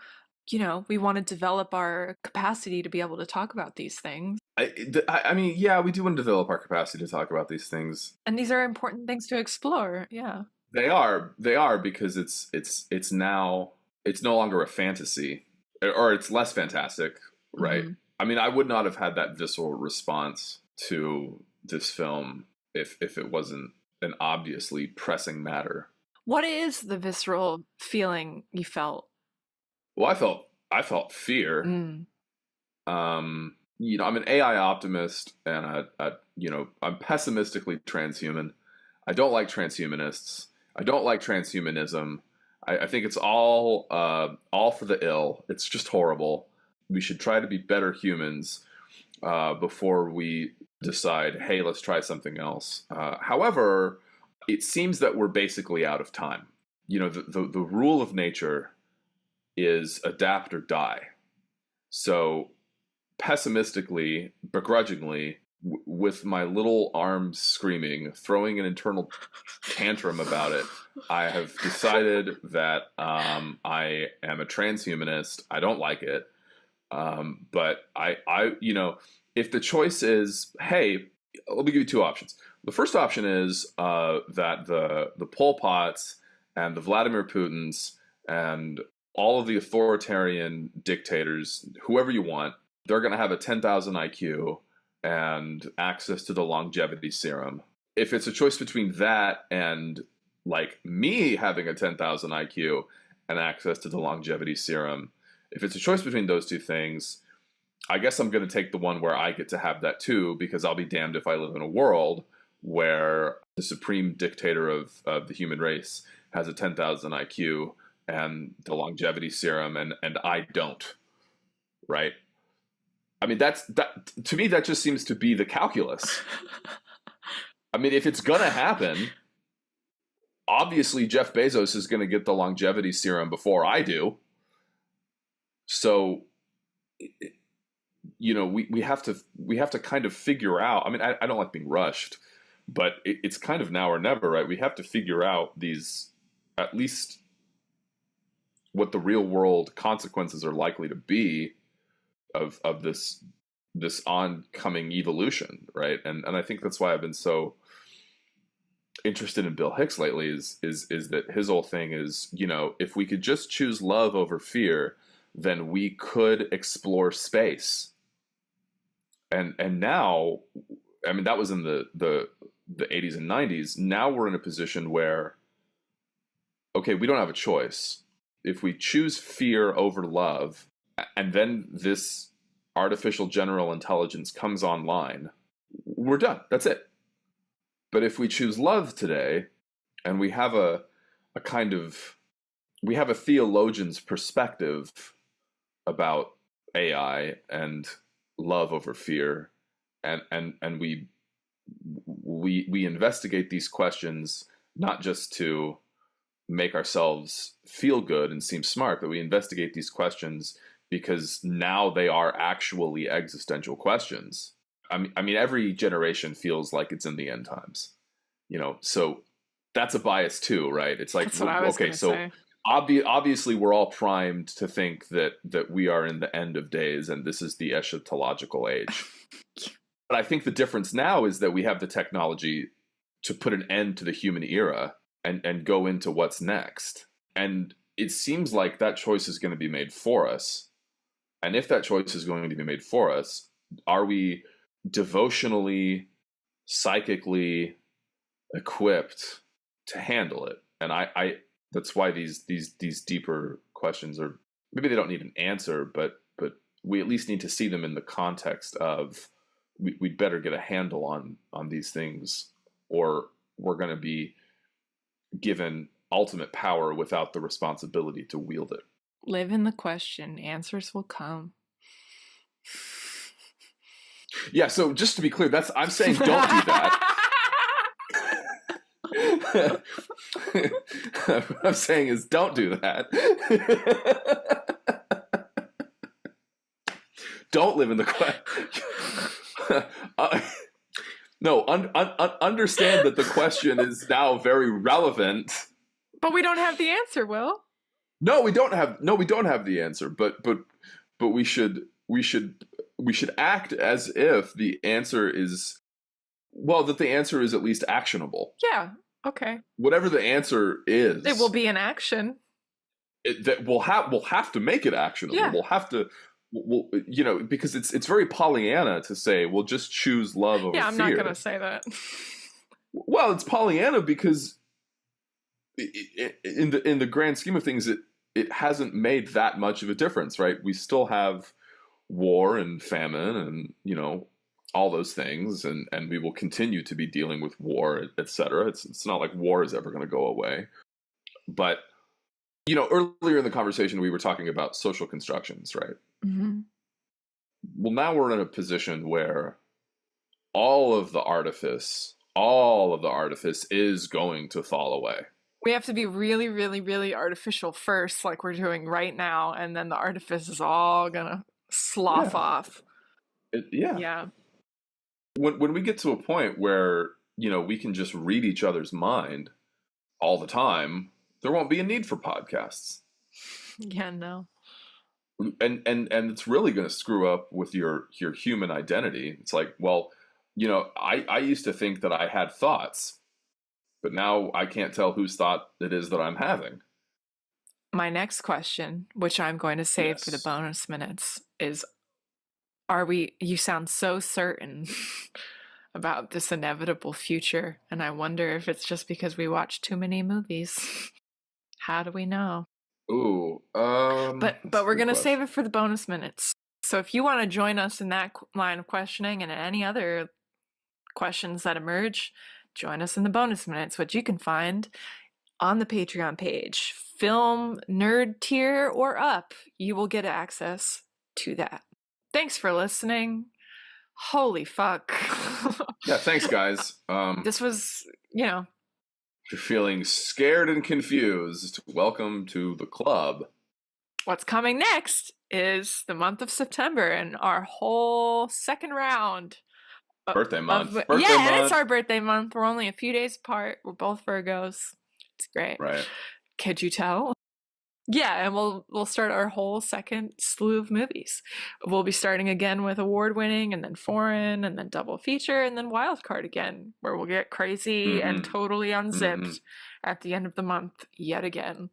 we want to develop our capacity to be able to talk about these things. I mean, yeah, we do want to develop our capacity to talk about these things. And these are important things to explore, yeah. They are because it's no longer a fantasy, or it's less fantastic, right? Mm-hmm. I mean, I would not have had that visceral response to this film if it wasn't an obviously pressing matter. What is the visceral feeling you felt? Well, I felt fear. I'm an AI optimist, and I'm pessimistically transhuman. I don't like transhumanists. I don't like transhumanism. I think it's all for the ill. It's just horrible. We should try to be better humans before we decide, hey, let's try something else. However, it seems that we're basically out of time. The rule of nature is adapt or die. So pessimistically, begrudgingly, with my little arms screaming, throwing an internal tantrum about it, I have decided that I am a transhumanist. I don't like it. But I if the choice is, hey, let me give you two options. The first option is that the Pol Pots and the Vladimir Putins and all of the authoritarian dictators, whoever you want, they're going to have a 10,000 IQ and access to the longevity serum. If it's a choice between that and like me having a 10,000 IQ and access to the longevity serum, if it's a choice between those two things, I guess I'm going to take the one where I get to have that too, because I'll be damned if I live in a world where the supreme dictator of the human race has a 10,000 IQ and the longevity serum, and I don't, right? I mean, that to me, that just seems to be the calculus. I mean, if it's going to happen, obviously Jeff Bezos is going to get the longevity serum before I do. So, we have to kind of figure out. I mean, I don't like being rushed, but it's kind of now or never, right? We have to figure out these, at least what the real world consequences are likely to be of this oncoming evolution, right? And I think that's why I've been so interested in Bill Hicks lately is that his whole thing is, if we could just choose love over fear, then we could explore space. And now, I mean, that was in the 80s and 90s. Now we're in a position where, okay, we don't have a choice. If we choose fear over love, and then this artificial general intelligence comes online, we're done. That's it. But if we choose love today, and we have a theologian's perspective about AI and love over fear, and we investigate these questions not just to make ourselves feel good and seem smart, but we investigate these questions because now they are actually existential questions. I mean, every generation feels like it's in the end times, so that's a bias too, right? It's like, That's what I was okay, gonna so say. obviously we're all primed to think that we are in the end of days and this is the eschatological age. But I think the difference now is that we have the technology to put an end to the human era and go into what's next. And it seems like that choice is going to be made for us. And if that choice is going to be made for us, are we devotionally, psychically equipped to handle it? And I that's why these deeper questions are, maybe they don't need an answer, but we at least need to see them in the context of we'd better get a handle on these things, or we're going to be given ultimate power without the responsibility to wield it. Live in the question. Answers will come. Yeah, so just to be clear, I'm saying don't do that. What I'm saying is don't do that. Don't live in the question. No, understand that the question is now very relevant. But we don't have the answer, Will. No, we don't have the answer, but we should act as if the answer is, well, that the answer is at least actionable. Yeah. Okay. Whatever the answer is, It will be an action. That we'll have to make it actionable. Yeah. We'll have to, because it's very Pollyanna to say we'll just choose love over fear. Yeah, I'm not gonna say that. Well, it's Pollyanna because in the grand scheme of things, it hasn't made that much of a difference, right? We still have war and famine and all those things, and we will continue to be dealing with war, etc. It's not like war is ever going to go away. But earlier in the conversation we were talking about social constructions, right? Mm-hmm. Well, now we're in a position where all of the artifice is going to fall away. We have to be really, really, really artificial first, like we're doing right now, and then the artifice is all gonna slough off. Yeah. When we get to a point where we can just read each other's mind all the time, there won't be a need for podcasts. Yeah, no. And it's really going to screw up with your human identity. It's like, well, I used to think that I had thoughts, but now I can't tell whose thought it is that I'm having. My next question, which I'm going to save for the Yes. bonus minutes, is you sound so certain about this inevitable future, and I wonder if it's just because we watch too many movies. How do we know? Ooh, But that's a we're good gonna save question. it for the bonus minutes. So if you want to join us in that line of questioning and any other questions that emerge, join us in the bonus minutes, which you can find on the Patreon page. Film nerd tier or up, you will get access to that. Thanks for listening. Holy fuck. Yeah, thanks, guys. This was, you know, If you're feeling scared and confused, welcome to the club. what's coming next is the month of September and our whole second round Birthday of month. Birthday yeah, and it's month. our birthday month. We're only a few days apart. We're both Virgos. It's great. Right. Could you tell? Yeah, and we'll start our whole second slew of movies. We'll be starting again with award winning and then foreign and then double feature and then wild card again, where we'll get crazy and Mm-hmm. totally Mm-hmm. unzipped at the end of the month yet again.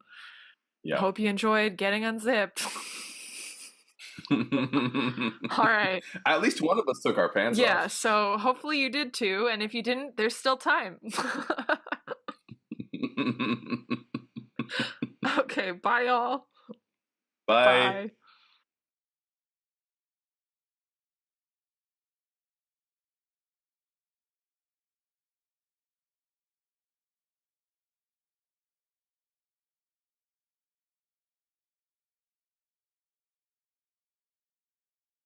Yeah. Hope you enjoyed getting unzipped. All right. At least one of us took our pants Yeah, off. so hopefully you did too, and if you didn't, there's still time. Okay, bye y'all. Bye. Bye.